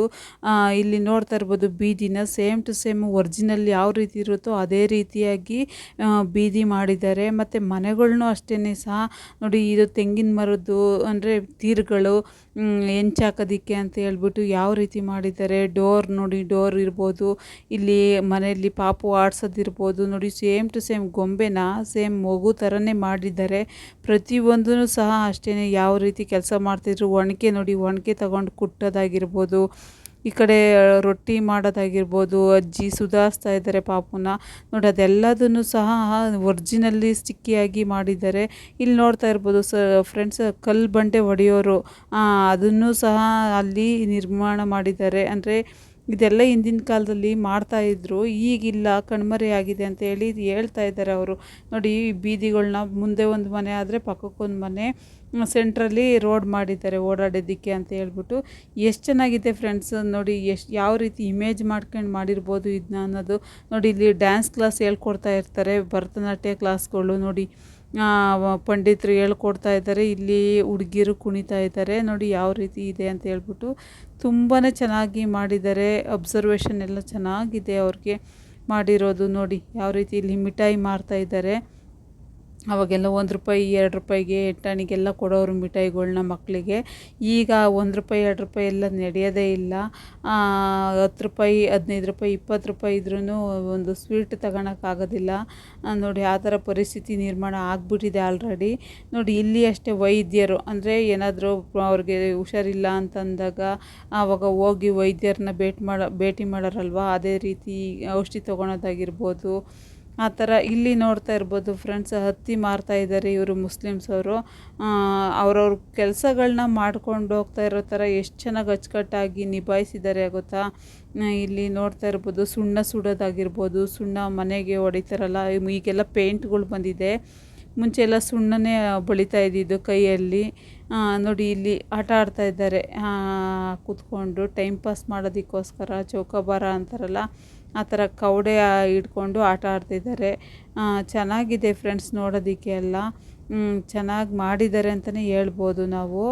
ಇಲ್ಲಿ ನೋಡ್ತಾ ಇರ್ಬೋದು ಬೀದಿನ ಸೇಮ್ ಟು ಸೇಮ್ ಒರಿಜಿನಲ್ ಯಾವ ರೀತಿ ಇರುತ್ತೋ ಅದೇ ರೀತಿಯಾಗಿ ಬೀದಿ ಮಾಡಿದ್ದಾರೆ. ಮತ್ತು ಮನೆಗಳ್ನೂ ಅಷ್ಟೇ ಸಹ ನೋಡಿ, ಇದು ತೆಂಗಿನ ಮರದ್ದು ಅಂದರೆ ತೀರ್ಗಳು ಹೆಂಚಾಕೋದಿಕ್ಕೆ ಅಂತ ಹೇಳ್ಬಿಟ್ಟು ಯಾವ ರೀತಿ ಮಾಡಿದ್ದಾರೆ. ಡೋರ್ ನೋಡಿ, ಡೋರ್ ಇರ್ಬೋದು, ಇಲ್ಲಿ ಮನೆಯಲ್ಲಿ ಪಾಪು ಆಡ್ಸೋದಿರ್ಬೋದು ನೋಡಿ, ಸೇಮ್ ಟು ಸೇಮ್ ಗೊಂಬೆನ ಸೇಮ್ ಮಗು ಥರನೇ ಮಾಡಿದ್ದಾರೆ. ಪ್ರತಿಯೊಂದೂ ಸಹ ಅಷ್ಟೇ ಯಾವ ರೀತಿ ಕೆಲಸ ಮಾಡ್ತಿದ್ರು. ಒಣಕೆ ನೋಡಿ, ಒಣಕೆ ತಗೊಂಡು ಕುಟ್ಟೋದಾಗಿರ್ಬೋದು, ಈ ಕಡೆ ರೊಟ್ಟಿ ಮಾಡೋದಾಗಿರ್ಬೋದು, ಅಜ್ಜಿ ಸುಧಾರಿಸ್ತಾ ಇದ್ದಾರೆ ಪಾಪುನ ನೋಡಿ. ಅದೆಲ್ಲದನ್ನು ಸಹ ಒರ್ಜಿನಲ್ಲಿ ಸ್ಟಿಕ್ಕಿಯಾಗಿ ಮಾಡಿದ್ದಾರೆ. ಇಲ್ಲಿ ನೋಡ್ತಾ ಇರ್ಬೋದು ಫ್ರೆಂಡ್ಸ್, ಕಲ್ಲು ಬಂಡೆ ಹೊಡೆಯೋರು ಅದನ್ನು ಸಹ ಅಲ್ಲಿ ನಿರ್ಮಾಣ ಮಾಡಿದ್ದಾರೆ. ಅಂದರೆ ಇದೆಲ್ಲ ಹಿಂದಿನ ಕಾಲದಲ್ಲಿ ಮಾಡ್ತಾಯಿದ್ರು, ಈಗಿಲ್ಲ, ಕಣ್ಮರೆಯಾಗಿದೆ ಅಂತ ಹೇಳಿ ಹೇಳ್ತಾ ಇದ್ದಾರೆ ಅವರು. ನೋಡಿ, ಈ ಬೀದಿಗಳನ್ನ ಮುಂದೆ ಒಂದು ಮನೆ ಆದರೆ ಪಕ್ಕಕ್ಕೊಂದು ಮನೆ, ಸೆಂಟ್ರಲ್ಲಿ ರೋಡ್ ಮಾಡಿದ್ದಾರೆ ಓಡಾಡೋದಕ್ಕೆ ಅಂತ ಹೇಳ್ಬಿಟ್ಟು. ಎಷ್ಟು ಚೆನ್ನಾಗಿದೆ ಫ್ರೆಂಡ್ಸ್ ನೋಡಿ, ಯಾವ ರೀತಿ ಇಮೇಜ್ ಮಾಡ್ಕೊಂಡು ಮಾಡಿರ್ಬೋದು ಇದನ್ನ ಅನ್ನೋದು ನೋಡಿ. ಇಲ್ಲಿ ಡ್ಯಾನ್ಸ್ ಕ್ಲಾಸ್ ಹೇಳ್ಕೊಡ್ತಾ ಇರ್ತಾರೆ, ಭರತನಾಟ್ಯ ಕ್ಲಾಸ್ಗಳು ನೋಡಿ, ಪಂಡಿತರು ಹೇಳ್ಕೊಡ್ತಾ ಇದ್ದಾರೆ. ಇಲ್ಲಿ ಹುಡುಗಿರು ಕುಣಿತಾ ಇದ್ದಾರೆ ನೋಡಿ, ಯಾವ ರೀತಿ ಇದೆ ಅಂತ ಹೇಳ್ಬಿಟ್ಟು ತುಂಬಾ ಚೆನ್ನಾಗಿ ಮಾಡಿದ್ದಾರೆ. ಅಬ್ಸರ್ವೇಷನ್ ಎಲ್ಲ ಚೆನ್ನಾಗಿದೆ ಅವ್ರಿಗೆ ಮಾಡಿರೋದು ನೋಡಿ. ಯಾವ ರೀತಿ ಇಲ್ಲಿ ಮಿಠಾಯಿ ಮಾರ್ತಾ ಇದ್ದಾರೆ. ಅವಾಗೆಲ್ಲ 1 ರೂಪಾಯಿ 2 ರೂಪಾಯಿಗೆ ಎಟ್ಟಾಣಿಗೆಲ್ಲ ಕೊಡೋರು ಮಿಠಾಯಿಗಳ್ನ ಮಕ್ಕಳಿಗೆ. ಈಗ 1 ರೂಪಾಯಿ 2 ರೂಪಾಯಿ ಎಲ್ಲ ನಡೆಯೋದೇ ಇಲ್ಲ. 10 ರೂಪಾಯಿ 15 ರೂಪಾಯಿ 20 ರೂಪಾಯಿ ಇದ್ರೂ ಒಂದು ಸ್ವೀಟ್ ತಗೊಳಕ್ಕಾಗೋದಿಲ್ಲ ನೋಡಿ. ಆ ಥರ ಪರಿಸ್ಥಿತಿ ನಿರ್ಮಾಣ ಆಗಿಬಿಟ್ಟಿದೆ ಆಲ್ರೆಡಿ ನೋಡಿ. ಇಲ್ಲಿ ಅಷ್ಟೇ ವೈದ್ಯರು ಅಂದರೆ ಏನಾದರೂ ಅವ್ರಿಗೆ ಹುಷಾರಿಲ್ಲ ಅಂತಂದಾಗ ಆವಾಗ ಹೋಗಿ ವೈದ್ಯರನ್ನ ಭೇಟಿ ಮಾಡೋರಲ್ವ, ಅದೇ ರೀತಿ ಔಷಧಿ ತೊಗೊಳೋದಾಗಿರ್ಬೋದು ಆ ಥರ. ಇಲ್ಲಿ ನೋಡ್ತಾ ಇರ್ಬೋದು ಫ್ರೆಂಡ್ಸ್, ಹತ್ತಿ ಮಾರ್ತಾ ಇದ್ದಾರೆ ಇವರು ಮುಸ್ಲಿಮ್ಸ್ ಅವರು. ಅವ್ರವ್ರ ಕೆಲಸಗಳನ್ನ ಮಾಡ್ಕೊಂಡು ಹೋಗ್ತಾ ಇರೋ ಥರ ಎಷ್ಟು ಚೆನ್ನಾಗಿ ಅಚ್ಚುಕಟ್ಟಾಗಿ ನಿಭಾಯಿಸಿದ್ದಾರೆ ಗೊತ್ತಾ. ಇಲ್ಲಿ ನೋಡ್ತಾ ಇರ್ಬೋದು ಸುಣ್ಣ ಸುಡೋದಾಗಿರ್ಬೋದು, ಸುಣ್ಣ ಮನೆಗೆ ಹೊಡಿತಾರಲ್ಲ, ಈಗೆಲ್ಲ ಪೇಂಟ್ಗಳು ಬಂದಿದೆ. ಮುಂಚೆ ಎಲ್ಲ ಸುಣ್ಣನೇ ಬಳಿತಾ ಇದ್ದಿದ್ದು ಕೈಯಲ್ಲಿ ನೋಡಿ. ಇಲ್ಲಿ ಆಟ ಆಡ್ತಾ ಇದ್ದಾರೆ ಕೂತ್ಕೊಂಡು ಟೈಮ್ ಪಾಸ್ ಮಾಡೋದಕ್ಕೋಸ್ಕರ. ಚೌಕಾಬಾರ ಅಂತಾರಲ್ಲ ಆ ಥರ ಕವಡೆ ಹಿಡ್ಕೊಂಡು ಆಟ ಆಡ್ತಿದ್ದಾರೆ. ಚೆನ್ನಾಗಿದೆ ಫ್ರೆಂಡ್ಸ್ ನೋಡೋದಕ್ಕೆ ಎಲ್ಲ ಚೆನ್ನಾಗಿ ಮಾಡಿದ್ದಾರೆ ಅಂತಲೇ ಹೇಳ್ಬೋದು ನಾವು.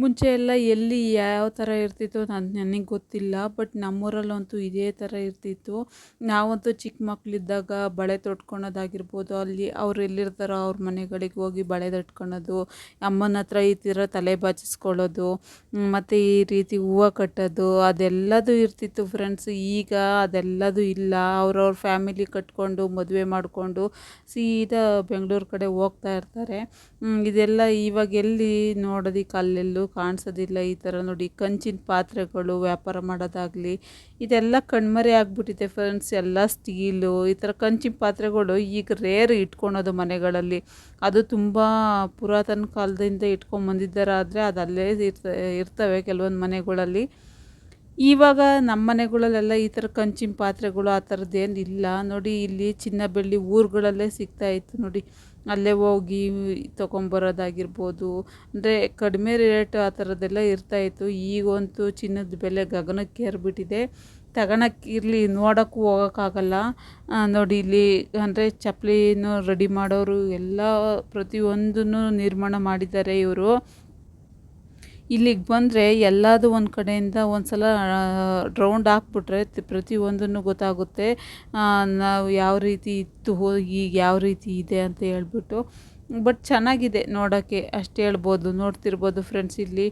ಮುಂಚೆ ಎಲ್ಲ ಎಲ್ಲಿ ಯಾವ ಥರ ಇರ್ತಿತ್ತು ನನಗೆ ಗೊತ್ತಿಲ್ಲ. ಬಟ್ ನಮ್ಮೂರಲ್ಲಂತೂ ಇದೇ ಥರ ಇರ್ತಿತ್ತು. ನಾವಂತೂ ಚಿಕ್ಕ ಮಕ್ಕಳಿದ್ದಾಗ ಬಳೆ ತೊಟ್ಕೊಳೋದಾಗಿರ್ಬೋದು, ಅಲ್ಲಿ ಅವ್ರು ಎಲ್ಲಿರ್ತಾರೋ ಅವ್ರ ಮನೆಗಳಿಗೆ ಹೋಗಿ ಬಳೆ ತಟ್ಕೊಳೋದು, ಅಮ್ಮನ ಹತ್ರ ಈ ಥರ ತಲೆ ಬಾಚಿಸ್ಕೊಳ್ಳೋದು, ಮತ್ತು ಈ ರೀತಿ ಹೂವು ಕಟ್ಟೋದು ಅದೆಲ್ಲದೂ ಇರ್ತಿತ್ತು ಫ್ರೆಂಡ್ಸ್. ಈಗ ಅದೆಲ್ಲದೂ ಇಲ್ಲ. ಅವ್ರವ್ರ ಫ್ಯಾಮಿಲಿ ಕಟ್ಕೊಂಡು ಮದುವೆ ಮಾಡಿಕೊಂಡು ಸೀದಾ ಬೆಂಗಳೂರು ಕಡೆ ಹೋಗ್ತಾ ಇರ್ತಾರೆ. ಇದೆಲ್ಲ ಇವಾಗ ಎಲ್ಲಿ ನೋಡೋದಕ್ಕೆ ಅಲ್ಲೆಲ್ಲೂ ಕಾಣಿಸೋದಿಲ್ಲ. ಈ ಥರ ನೋಡಿ ಕಂಚಿನ ಪಾತ್ರೆಗಳು ವ್ಯಾಪಾರ ಮಾಡೋದಾಗಲಿ ಇದೆಲ್ಲ ಕಣ್ಮರೆ ಆಗಿಬಿಟ್ಟಿದೆ ಫ್ರೆಂಡ್ಸ್. ಎಲ್ಲ ಸ್ಟೀಲು ಈ ಥರ ಕಂಚಿನ ಪಾತ್ರೆಗಳು ಈಗ ರೇರ್ ಇಟ್ಕೊಳೋದು ಮನೆಗಳಲ್ಲಿ. ಅದು ತುಂಬ ಪುರಾತನ ಕಾಲದಿಂದ ಇಟ್ಕೊಂಬಂದಿದ್ದಾರೆ. ಆದರೆ ಅದು ಅಲ್ಲೇ ಇರ್ತವೆ ಕೆಲವೊಂದು ಮನೆಗಳಲ್ಲಿ. ಇವಾಗ ನಮ್ಮ ಮನೆಗಳಲ್ಲೆಲ್ಲ ಈ ಥರ ಕಂಚಿನ ಪಾತ್ರೆಗಳು ಆ ಥರದ್ದೇನು ಇಲ್ಲ ನೋಡಿ. ಇಲ್ಲಿ ಚಿನ್ನ ಬೆಳ್ಳಿ ಊರುಗಳಲ್ಲೇ ಸಿಗ್ತಾಯಿತ್ತು ನೋಡಿ. ಅಲ್ಲೇ ಹೋಗಿ ತೊಗೊಂಬರೋದಾಗಿರ್ಬೋದು, ಅಂದರೆ ಕಡಿಮೆ ರೇಟ್ ಆ ಥರದ್ದೆಲ್ಲ ಇರ್ತಾಯಿತ್ತು. ಈಗಂತೂ ಚಿನ್ನದ ಬೆಲೆ ಗಗನಕ್ಕೆ ಏರಿಬಿಟ್ಟಿದೆ. ತಗೊಳಕ್ಕೆ ಇರಲಿ, ನೋಡೋಕ್ಕೂ ಹೋಗೋಕ್ಕಾಗಲ್ಲ ನೋಡಿ. ಇಲ್ಲಿ ಅಂದರೆ ಚಪ್ಪಲಿನೂ ರೆಡಿ ಮಾಡೋರು ಎಲ್ಲ ಪ್ರತಿಯೊಂದನ್ನು ನಿರ್ಮಾಣ ಮಾಡಿದ್ದಾರೆ ಇವರು. ಇಲ್ಲಿಗೆ ಬಂದರೆ ಎಲ್ಲದೂ ಒಂದು ಕಡೆಯಿಂದ ಒಂದು ಸಲ ರೌಂಡ್ ಹಾಕ್ಬಿಟ್ರೆ ಪ್ರತಿಯೊಂದನ್ನು ಗೊತ್ತಾಗುತ್ತೆ. ನಾವು ಯಾವ ರೀತಿ ಇತ್ತು, ಈಗ ಯಾವ ರೀತಿ ಇದೆ ಅಂತ ಹೇಳ್ಬಿಟ್ಟು. ಬಟ್ ಚೆನ್ನಾಗಿದೆ ನೋಡೋಕ್ಕೆ ಅಷ್ಟು ಹೇಳ್ಬೋದು. ನೋಡ್ತಿರ್ಬೋದು ಫ್ರೆಂಡ್ಸ್, ಇಲ್ಲಿ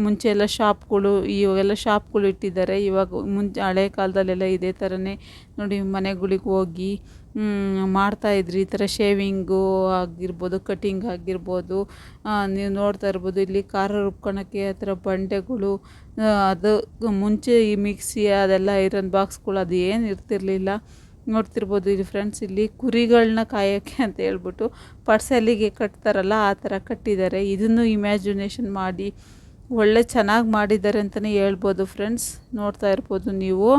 ಮುಂಚೆ ಎಲ್ಲ ಶಾಪ್ಗಳು, ಇವಾಗೆಲ್ಲ ಶಾಪ್ಗಳು ಇಟ್ಟಿದ್ದಾರೆ. ಇವಾಗ ಹಳೆ ಕಾಲದಲ್ಲೆಲ್ಲ ಇದೇ ಥರನೇ ನೋಡಿ. ಮನೆಗಳಿಗೆ ಹೋಗಿ ಮಾಡ್ತಾಯಿದ್ರಿ ಈ ಥರ ಶೇವಿಂಗು ಆಗಿರ್ಬೋದು, ಕಟಿಂಗ್ ಆಗಿರ್ಬೋದು. ನೀವು ನೋಡ್ತಾ ಇರ್ಬೋದು ಇಲ್ಲಿ ಖಾರ ರುಬ್ಕೊಳಕ್ಕೆ ಆ ಥರ ಬಂಡೆಗಳು. ಅದು ಮುಂಚೆ ಈ ಮಿಕ್ಸಿ ಅದೆಲ್ಲ ಐರನ್ ಬಾಕ್ಸ್ಗಳು ಅದು ಏನು ಇರ್ತಿರಲಿಲ್ಲ. ನೋಡ್ತಿರ್ಬೋದು ಇಲ್ಲಿ ಫ್ರೆಂಡ್ಸ್, ಇಲ್ಲಿ ಕುರಿಗಳನ್ನ ಕಾಯೋಕ್ಕೆ ಅಂತ ಹೇಳ್ಬಿಟ್ಟು ಪಡ್ಸಲಿಗೆ ಕಟ್ತಾರಲ್ಲ ಆ ಥರ ಕಟ್ಟಿದ್ದಾರೆ. ಇದನ್ನು ಇಮ್ಯಾಜಿನೇಷನ್ ಮಾಡಿ ಒಳ್ಳೆ ಚೆನ್ನಾಗಿ ಮಾಡಿದ್ದಾರೆ ಅಂತಲೇ ಹೇಳ್ಬೋದು ಫ್ರೆಂಡ್ಸ್. ನೋಡ್ತಾ ಇರ್ಬೋದು ನೀವು.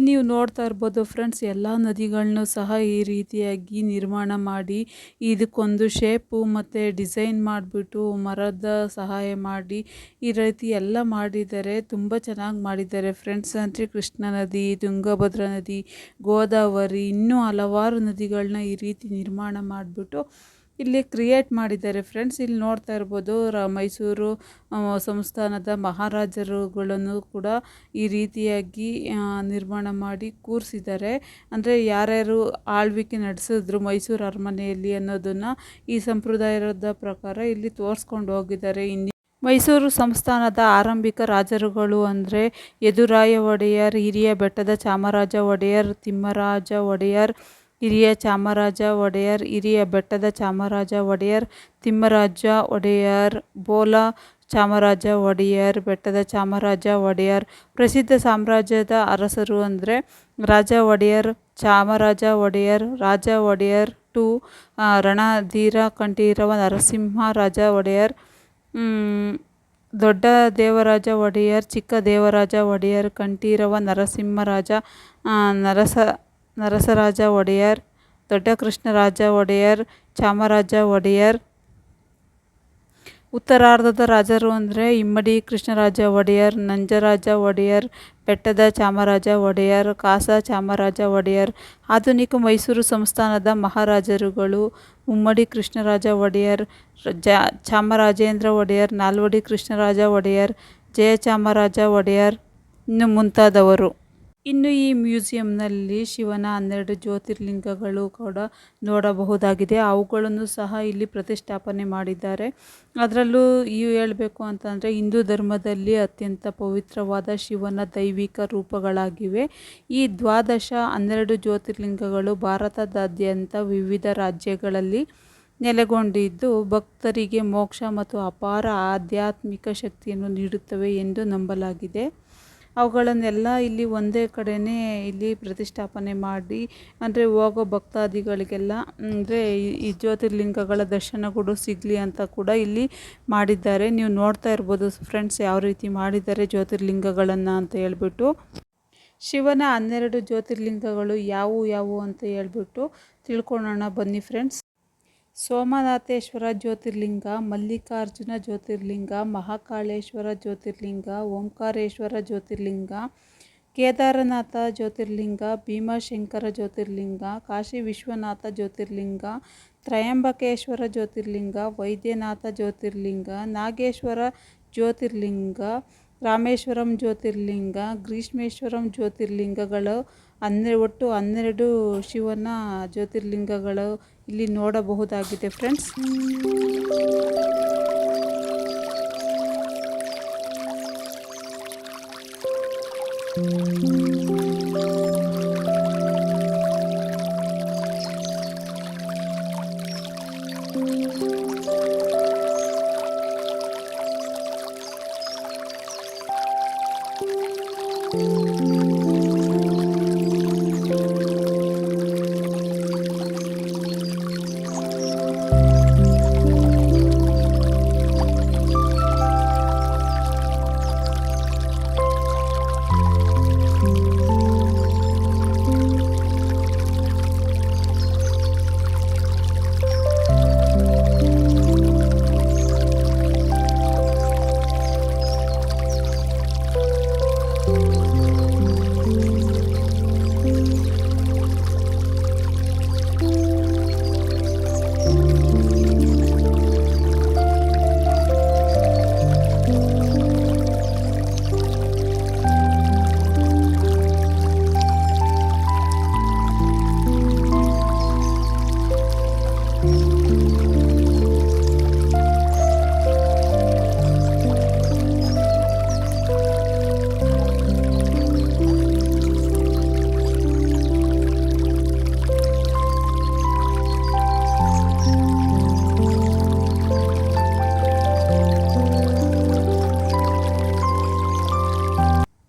ನೀವು ನೋಡ್ತಾ ಇರ್ಬೋದು ಫ್ರೆಂಡ್ಸ್, ಎಲ್ಲ ನದಿಗಳನ್ನೂ ಸಹ ಈ ರೀತಿಯಾಗಿ ನಿರ್ಮಾಣ ಮಾಡಿ ಇದಕ್ಕೊಂದು ಶೇಪು ಮತ್ತು ಡಿಸೈನ್ ಮಾಡಿಬಿಟ್ಟು ಮರದ ಸಹಾಯ ಮಾಡಿ ಈ ರೀತಿ ಎಲ್ಲ ಮಾಡಿದ್ದಾರೆ. ತುಂಬ ಚೆನ್ನಾಗಿ ಮಾಡಿದ್ದಾರೆ ಫ್ರೆಂಡ್ಸ್. ಅಂದರೆ ಕೃಷ್ಣ ನದಿ, ತುಂಗಭದ್ರಾ ನದಿ, ಗೋದಾವರಿ, ಇನ್ನೂ ಹಲವಾರು ನದಿಗಳನ್ನ ಈ ರೀತಿ ನಿರ್ಮಾಣ ಮಾಡಿಬಿಟ್ಟು ಇಲ್ಲಿ ಕ್ರಿಯೇಟ್ ಮಾಡಿದ್ದಾರೆ ಫ್ರೆಂಡ್ಸ್. ಇಲ್ಲಿ ನೋಡ್ತಾ ಇರ್ಬೋದು ಮೈಸೂರು ಸಂಸ್ಥಾನದ ಮಹಾರಾಜರುಗಳನ್ನು ಕೂಡ ಈ ರೀತಿಯಾಗಿ ನಿರ್ಮಾಣ ಮಾಡಿ ಕೂರಿಸಿದ್ದಾರೆ. ಅಂದರೆ ಯಾರ್ಯಾರು ಆಳ್ವಿಕೆ ನಡೆಸಿದ್ರು ಮೈಸೂರು ಅರಮನೆಯಲ್ಲಿ ಅನ್ನೋದನ್ನು ಈ ಸಂಪ್ರದಾಯದ ಪ್ರಕಾರ ಇಲ್ಲಿ ತೋರಿಸ್ಕೊಂಡು ಹೋಗಿದ್ದಾರೆ. ಮೈಸೂರು ಸಂಸ್ಥಾನದ ಆರಂಭಿಕ ರಾಜರುಗಳು ಅಂದರೆ ಯದುರಾಯ ಒಡೆಯರ್, ಹಿರಿಯ ಬೆಟ್ಟದ ಚಾಮರಾಜ ಒಡೆಯರ್, ತಿಮ್ಮರಾಜ ಒಡೆಯರ್, ಹಿರಿಯ ಚಾಮರಾಜ ಒಡೆಯರ್, ಹಿರಿಯ ಬೆಟ್ಟದ ಚಾಮರಾಜ ಒಡೆಯರ್, ತಿಮ್ಮರಾಜ ಒಡೆಯರ್, ಬೋಲ ಚಾಮರಾಜ ಒಡೆಯರ್, ಬೆಟ್ಟದ ಚಾಮರಾಜ ಒಡೆಯರ್. ಪ್ರಸಿದ್ಧ ಸಾಮ್ರಾಜ್ಯದ ಅರಸರು ಅಂದರೆ ರಾಜ ಒಡೆಯರ್, ಚಾಮರಾಜ ಒಡೆಯರ್, ರಾಜ ಒಡೆಯರ್ ಟು ರಣಧೀರ ಕಂಠೀರವ ನರಸಿಂಹ ರಾಜ ಒಡೆಯರ್, ದೊಡ್ಡ ದೇವರಾಜ ಒಡೆಯರ್, ಚಿಕ್ಕ ದೇವರಾಜ ಒಡೆಯರ್, ಕಂಠೀರವ ನರಸಿಂಹರಾಜ, ನರಸರಾಜ ಒಡೆಯರ್, ದೊಡ್ಡ ಕೃಷ್ಣರಾಜ ಒಡೆಯರ್, ಚಾಮರಾಜ ಒಡೆಯರ್. ಉತ್ತರಾರ್ಧದ ರಾಜರು ಅಂದರೆ ಇಮ್ಮಡಿ ಕೃಷ್ಣರಾಜ ಒಡೆಯರ್, ನಂಜರಾಜ ಒಡೆಯರ್, ಬೆಟ್ಟದ ಚಾಮರಾಜ ಒಡೆಯರ್, ಕಾಸ ಚಾಮರಾಜ ಒಡೆಯರ್. ಆಧುನಿಕ ಮೈಸೂರು ಸಂಸ್ಥಾನದ ಮಹಾರಾಜರುಗಳು ಮುಮ್ಮಡಿ ಕೃಷ್ಣರಾಜ ಒಡೆಯರ್, ಚಾಮರಾಜೇಂದ್ರ ಒಡೆಯರ್, ನಾಲ್ವಡಿ ಕೃಷ್ಣರಾಜ ಒಡೆಯರ್, ಜಯಚಾಮರಾಜ ಒಡೆಯರ್ ಇನ್ನು ಮುಂತಾದವರು. ಇನ್ನು ಈ ಮ್ಯೂಸಿಯಂನಲ್ಲಿ ಶಿವನ 12 ಜ್ಯೋತಿರ್ಲಿಂಗಗಳು ಕೂಡ ನೋಡಬಹುದಾಗಿದೆ. ಅವುಗಳನ್ನು ಸಹ ಇಲ್ಲಿ ಪ್ರತಿಷ್ಠಾಪನೆ ಮಾಡಿದ್ದಾರೆ. ಅದರಲ್ಲೂ ಹೇಳಬೇಕು ಅಂತಂದರೆ ಹಿಂದೂ ಧರ್ಮದಲ್ಲಿ ಅತ್ಯಂತ ಪವಿತ್ರವಾದ ಶಿವನ ದೈವಿಕ ರೂಪಗಳಾಗಿವೆ. ಈ 12 ಜ್ಯೋತಿರ್ಲಿಂಗಗಳು ಭಾರತದಾದ್ಯಂತ ವಿವಿಧ ರಾಜ್ಯಗಳಲ್ಲಿ ನೆಲೆಗೊಂಡಿದ್ದು ಭಕ್ತರಿಗೆ ಮೋಕ್ಷ ಮತ್ತು ಅಪಾರ ಆಧ್ಯಾತ್ಮಿಕ ಶಕ್ತಿಯನ್ನು ನೀಡುತ್ತವೆ ಎಂದು ನಂಬಲಾಗಿದೆ. ಅವುಗಳನ್ನೆಲ್ಲ ಇಲ್ಲಿ ಒಂದೇ ಕಡೆಯೇ ಇಲ್ಲಿ ಪ್ರತಿಷ್ಠಾಪನೆ ಮಾಡಿ ಅಂದರೆ ಹೋಗೋ ಭಕ್ತಾದಿಗಳಿಗೆಲ್ಲ ಅಂದರೆ ಈ ಜ್ಯೋತಿರ್ಲಿಂಗಗಳ ದರ್ಶನಗಳು ಸಿಗಲಿ ಅಂತ ಕೂಡ ಇಲ್ಲಿ ಮಾಡಿದ್ದಾರೆ. ನೀವು ನೋಡ್ತಾ ಇರ್ಬೋದು ಫ್ರೆಂಡ್ಸ್ ಯಾವ ರೀತಿ ಮಾಡಿದ್ದಾರೆ ಜ್ಯೋತಿರ್ಲಿಂಗಗಳನ್ನು ಅಂತ ಹೇಳ್ಬಿಟ್ಟು. ಶಿವನ 12 ಜ್ಯೋತಿರ್ಲಿಂಗಗಳು ಯಾವುವು ಅಂತ ಹೇಳ್ಬಿಟ್ಟು ತಿಳ್ಕೊಳ್ಳೋಣ ಬನ್ನಿ ಫ್ರೆಂಡ್ಸ್. ಸೋಮನಾಥೇಶ್ವರ ಜ್ಯೋತಿರ್ಲಿಂಗ, ಮಲ್ಲಿಕಾರ್ಜುನ ಜ್ಯೋತಿರ್ಲಿಂಗ, ಮಹಾಕಾಳೇಶ್ವರ ಜ್ಯೋತಿರ್ಲಿಂಗ, ಓಂಕಾರೇಶ್ವರ ಜ್ಯೋತಿರ್ಲಿಂಗ, ಕೇದಾರನಾಥ ಜ್ಯೋತಿರ್ಲಿಂಗ, ಭೀಮಶಂಕರ ಜ್ಯೋತಿರ್ಲಿಂಗ, ಕಾಶಿ ವಿಶ್ವನಾಥ ಜ್ಯೋತಿರ್ಲಿಂಗ, ತ್ರಯಂಬಕೇಶ್ವರ ಜ್ಯೋತಿರ್ಲಿಂಗ, ವೈದ್ಯನಾಥ ಜ್ಯೋತಿರ್ಲಿಂಗ, ನಾಗೇಶ್ವರ ಜ್ಯೋತಿರ್ಲಿಂಗ, ರಾಮೇಶ್ವರಂ ಜ್ಯೋತಿರ್ಲಿಂಗ, ಗ್ರೀಷ್ಮೇಶ್ವರಂ ಜ್ಯೋತಿರ್ಲಿಂಗಗಳು ಒಟ್ಟು 12 ಶಿವನ ಜ್ಯೋತಿರ್ಲಿಂಗಗಳು ಇಲ್ಲಿ ನೋಡಬಹುದಾಗಿದೆ ಫ್ರೆಂಡ್ಸ್.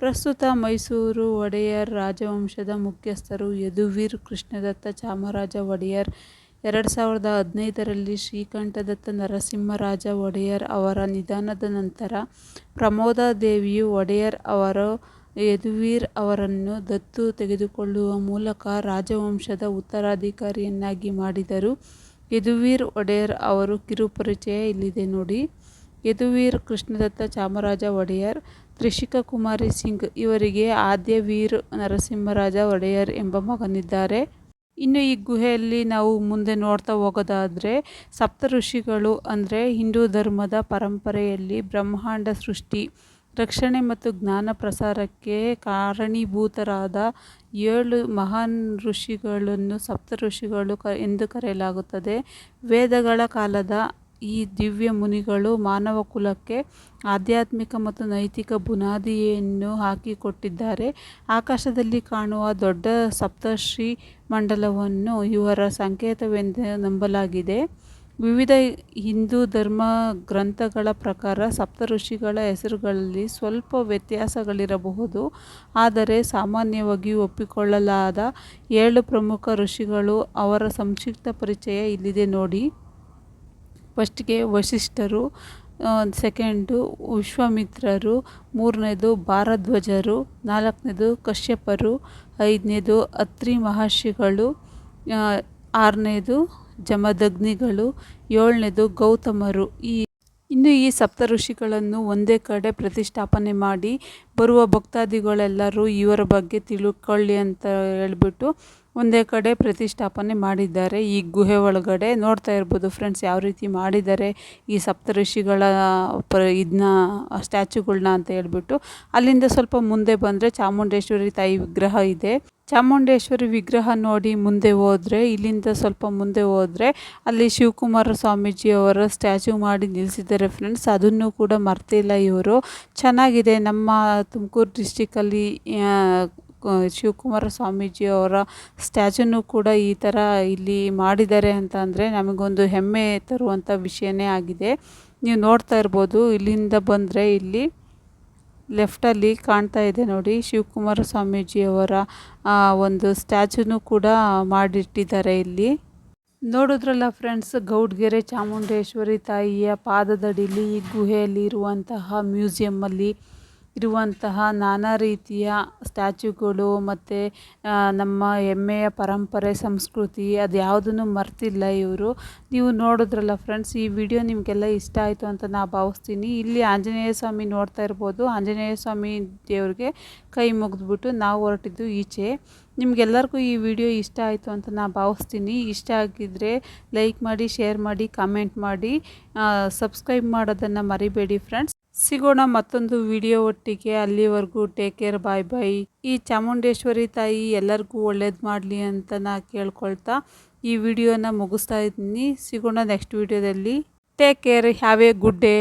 ಪ್ರಸ್ತುತ ಮೈಸೂರು ಒಡೆಯರ್ ರಾಜವಂಶದ ಮುಖ್ಯಸ್ಥರು ಯದುವೀರ್ ಕೃಷ್ಣದತ್ತ ಚಾಮರಾಜ ಒಡೆಯರ್ 2015ರಲ್ಲಿ ಶ್ರೀಕಂಠದತ್ತ ನರಸಿಂಹರಾಜ ಒಡೆಯರ್ ಅವರ ನಿಧನದ ನಂತರ ಪ್ರಮೋದಾದೇವಿಯು ಒಡೆಯರ್ ಅವರು ಯದುವೀರ್ ಅವರನ್ನು ದತ್ತು ತೆಗೆದುಕೊಳ್ಳುವ ಮೂಲಕ ರಾಜವಂಶದ ಉತ್ತರಾಧಿಕಾರಿಯನ್ನಾಗಿ ಮಾಡಿದರು. ಯದುವೀರ್ ಒಡೆಯರ್ ಅವರು ಕಿರುಪರಿಚಯ ಇಲ್ಲಿದೆ ನೋಡಿ. ಯದುವೀರ್ ಕೃಷ್ಣದತ್ತ ಚಾಮರಾಜ ಒಡೆಯರ್, ತ್ರಿಷಿಕಾ ಕುಮಾರಿ ಸಿಂಗ್ ಇವರಿಗೆ ಆದ್ಯವೀರ್ ನರಸಿಂಹರಾಜ ಒಡೆಯರ್ ಎಂಬ ಮಗನಿದ್ದಾರೆ. ಇನ್ನು ಈ ಗುಹೆಯಲ್ಲಿ ನಾವು ಮುಂದೆ ನೋಡ್ತಾ ಹೋಗೋದಾದರೆ ಸಪ್ತ ಋಷಿಗಳು ಅಂದರೆ ಹಿಂದೂ ಧರ್ಮದ ಪರಂಪರೆಯಲ್ಲಿ ಬ್ರಹ್ಮಾಂಡ ಸೃಷ್ಟಿ, ರಕ್ಷಣೆ ಮತ್ತು ಜ್ಞಾನ ಪ್ರಸಾರಕ್ಕೆ ಕಾರಣೀಭೂತರಾದ 7 ಮಹಾನ್ ಋಷಿಗಳನ್ನು ಸಪ್ತ ಋಷಿಗಳು ಎಂದು ಕರೆಯಲಾಗುತ್ತದೆ. ವೇದಗಳ ಕಾಲದ ಈ ದಿವ್ಯ ಮುನಿಗಳು ಮಾನವ ಕುಲಕ್ಕೆ ಆಧ್ಯಾತ್ಮಿಕ ಮತ್ತು ನೈತಿಕ ಬುನಾದಿಯನ್ನು ಹಾಕಿಕೊಟ್ಟಿದ್ದಾರೆ. ಆಕಾಶದಲ್ಲಿ ಕಾಣುವ ದೊಡ್ಡ ಸಪ್ತರ್ಷಿ ಮಂಡಲವನ್ನು ಇವರ ಸಂಕೇತವೆಂದು ನಂಬಲಾಗಿದೆ. ವಿವಿಧ ಹಿಂದೂ ಧರ್ಮ ಗ್ರಂಥಗಳ ಪ್ರಕಾರ ಸಪ್ತ ಋಷಿಗಳ ಹೆಸರುಗಳಲ್ಲಿ ಸ್ವಲ್ಪ ವ್ಯತ್ಯಾಸಗಳಿರಬಹುದು. ಆದರೆ ಸಾಮಾನ್ಯವಾಗಿ ಒಪ್ಪಿಕೊಳ್ಳಲಾದ 7 ಪ್ರಮುಖ ಋಷಿಗಳು ಅವರ ಸಂಕ್ಷಿಪ್ತ ಪರಿಚಯ ಇಲ್ಲಿದೆ ನೋಡಿ. ಫಸ್ಟ್ಗೆ ವಸಿಷ್ಠರು, ಸೆಕೆಂಡು ವಿಶ್ವಾಮಿತ್ರರು, 3ನೇದು ಭಾರದ್ವಾಜರು, 4ನೇದು ಕಶ್ಯಪರು, 5ನೇದು ಅತ್ರಿ ಮಹರ್ಷಿಗಳು, 6ನೇದು ಜಮದಗ್ನಿಗಳು, 7ನೇದು ಗೌತಮರು. ಇನ್ನು ಈ ಸಪ್ತ ಋಷಿಗಳನ್ನು ಒಂದೇ ಕಡೆ ಪ್ರತಿಷ್ಠಾಪನೆ ಮಾಡಿ ಬರುವ ಭಕ್ತಾದಿಗಳೆಲ್ಲರೂ ಇವರ ಬಗ್ಗೆ ತಿಳ್ಕೊಳ್ಳಿ ಅಂತ ಹೇಳ್ಬಿಟ್ಟು ಒಂದೇ ಕಡೆ ಪ್ರತಿಷ್ಠಾಪನೆ ಮಾಡಿದ್ದಾರೆ. ಈ ಗುಹೆ ಒಳಗಡೆ ನೋಡ್ತಾ ಇರ್ಬೋದು ಫ್ರೆಂಡ್ಸ್ ಯಾವ ರೀತಿ ಮಾಡಿದ್ದಾರೆ ಈ ಸಪ್ತಋಷಿಗಳ ಇದನ್ನ ಸ್ಟ್ಯಾಚುಗಳನ್ನ ಅಂತ ಹೇಳ್ಬಿಟ್ಟು. ಅಲ್ಲಿಂದ ಸ್ವಲ್ಪ ಮುಂದೆ ಬಂದರೆ ಚಾಮುಂಡೇಶ್ವರಿ ತಾಯಿ ವಿಗ್ರಹ ಇದೆ. ಚಾಮುಂಡೇಶ್ವರಿ ವಿಗ್ರಹ ನೋಡಿ ಮುಂದೆ ಹೋದರೆ, ಇಲ್ಲಿಂದ ಸ್ವಲ್ಪ ಮುಂದೆ ಹೋದರೆ ಅಲ್ಲಿ ಶಿವಕುಮಾರ ಸ್ವಾಮೀಜಿಯವರ ಸ್ಟ್ಯಾಚು ಮಾಡಿ ನಿಲ್ಲಿಸಿದ್ದಾರೆ ಫ್ರೆಂಡ್ಸ್. ಅದನ್ನು ಕೂಡ ಮರ್ತಿಲ್ಲ ಇವರು. ಚೆನ್ನಾಗಿದೆ. ನಮ್ಮ ತುಮಕೂರು ಡಿಸ್ಟಿಕಲ್ಲಿ ಶಿವಕುಮಾರ ಸ್ವಾಮೀಜಿಯವರ ಸ್ಟ್ಯಾಚುನು ಕೂಡ ಈ ಥರ ಇಲ್ಲಿ ಮಾಡಿದ್ದಾರೆ ಅಂತ ಅಂದರೆ ನಮಗೊಂದು ಹೆಮ್ಮೆ ತರುವಂಥ ವಿಷಯನೇ ಆಗಿದೆ. ನೀವು ನೋಡ್ತಾ ಇರ್ಬೋದು, ಇಲ್ಲಿಂದ ಬಂದರೆ ಇಲ್ಲಿ ಲೆಫ್ಟಲ್ಲಿ ಕಾಣ್ತಾ ಇದೆ ನೋಡಿ, ಶಿವಕುಮಾರ ಸ್ವಾಮೀಜಿಯವರ ಒಂದು ಸ್ಟ್ಯಾಚುನು ಕೂಡ ಮಾಡಿಟ್ಟಿದ್ದಾರೆ ಇಲ್ಲಿ. ನೋಡಿದ್ರಲ್ಲ ಫ್ರೆಂಡ್ಸ್, ಗೌಡ್ಗೆರೆ ಚಾಮುಂಡೇಶ್ವರಿ ತಾಯಿಯ ಪಾದದಡಿಲಿ ಈ ಗುಹೆಯಲ್ಲಿ ಇರುವಂತಹ ಮ್ಯೂಸಿಯಮ್ಮಲ್ಲಿ ಇರುವಂತಹ ನಾನಾ ರೀತಿಯ ಸ್ಟ್ಯಾಚುಗಳು ಮತ್ತು ನಮ್ಮ ಹೆಮ್ಮೆಯ ಪರಂಪರೆ ಸಂಸ್ಕೃತಿ ಅದು ಯಾವುದನ್ನು ಮರ್ತಿಲ್ಲ ಇವರು. ನೀವು ನೋಡಿದ್ರಲ್ಲ ಫ್ರೆಂಡ್ಸ್, ಈ ವಿಡಿಯೋ ನಿಮಗೆಲ್ಲ ಇಷ್ಟ ಆಯಿತು ಅಂತ ನಾನು ಭಾವಿಸ್ತೀನಿ. ಇಲ್ಲಿ ಆಂಜನೇಯ ಸ್ವಾಮಿ ನೋಡ್ತಾ ಇರ್ಬೋದು. ಆಂಜನೇಯ ಸ್ವಾಮಿ ದೇವ್ರಿಗೆ ಕೈ ಮುಗಿದ್ಬಿಟ್ಟು ನಾವು ಹೊರಟಿದ್ದು ಈಚೆ. ನಿಮಗೆಲ್ಲರಿಗೂ ಈ ವಿಡಿಯೋ ಇಷ್ಟ ಆಯಿತು ಅಂತ ನಾನು ಭಾವಿಸ್ತೀನಿ. ಇಷ್ಟ ಆಗಿದ್ದರೆ ಲೈಕ್ ಮಾಡಿ, ಶೇರ್ ಮಾಡಿ, ಕಾಮೆಂಟ್ ಮಾಡಿ, ಸಬ್ಸ್ಕ್ರೈಬ್ ಮಾಡೋದನ್ನು ಮರಿಬೇಡಿ ಫ್ರೆಂಡ್ಸ್. ಸಿಗೋಣ ಮತ್ತೊಂದು ವಿಡಿಯೋ ಒಟ್ಟಿಗೆ. ಅಲ್ಲಿವರೆಗೂ ಟೇಕ್ ಕೇರ್, ಬಾಯ್ ಬಾಯ್. ಈ ಚಾಮುಂಡೇಶ್ವರಿ ತಾಯಿ ಎಲ್ಲರಿಗೂ ಒಳ್ಳೇದು ಮಾಡಲಿ ಅಂತ ನಾ ಕೇಳ್ಕೊಳ್ತಾ ಈ ವಿಡಿಯೋನ ಮುಗಿಸ್ತಾ ಇದ್ದೀನಿ. ಸಿಗೋಣ ನೆಕ್ಸ್ಟ್ ವಿಡಿಯೋದಲ್ಲಿ. Take care, have A good day.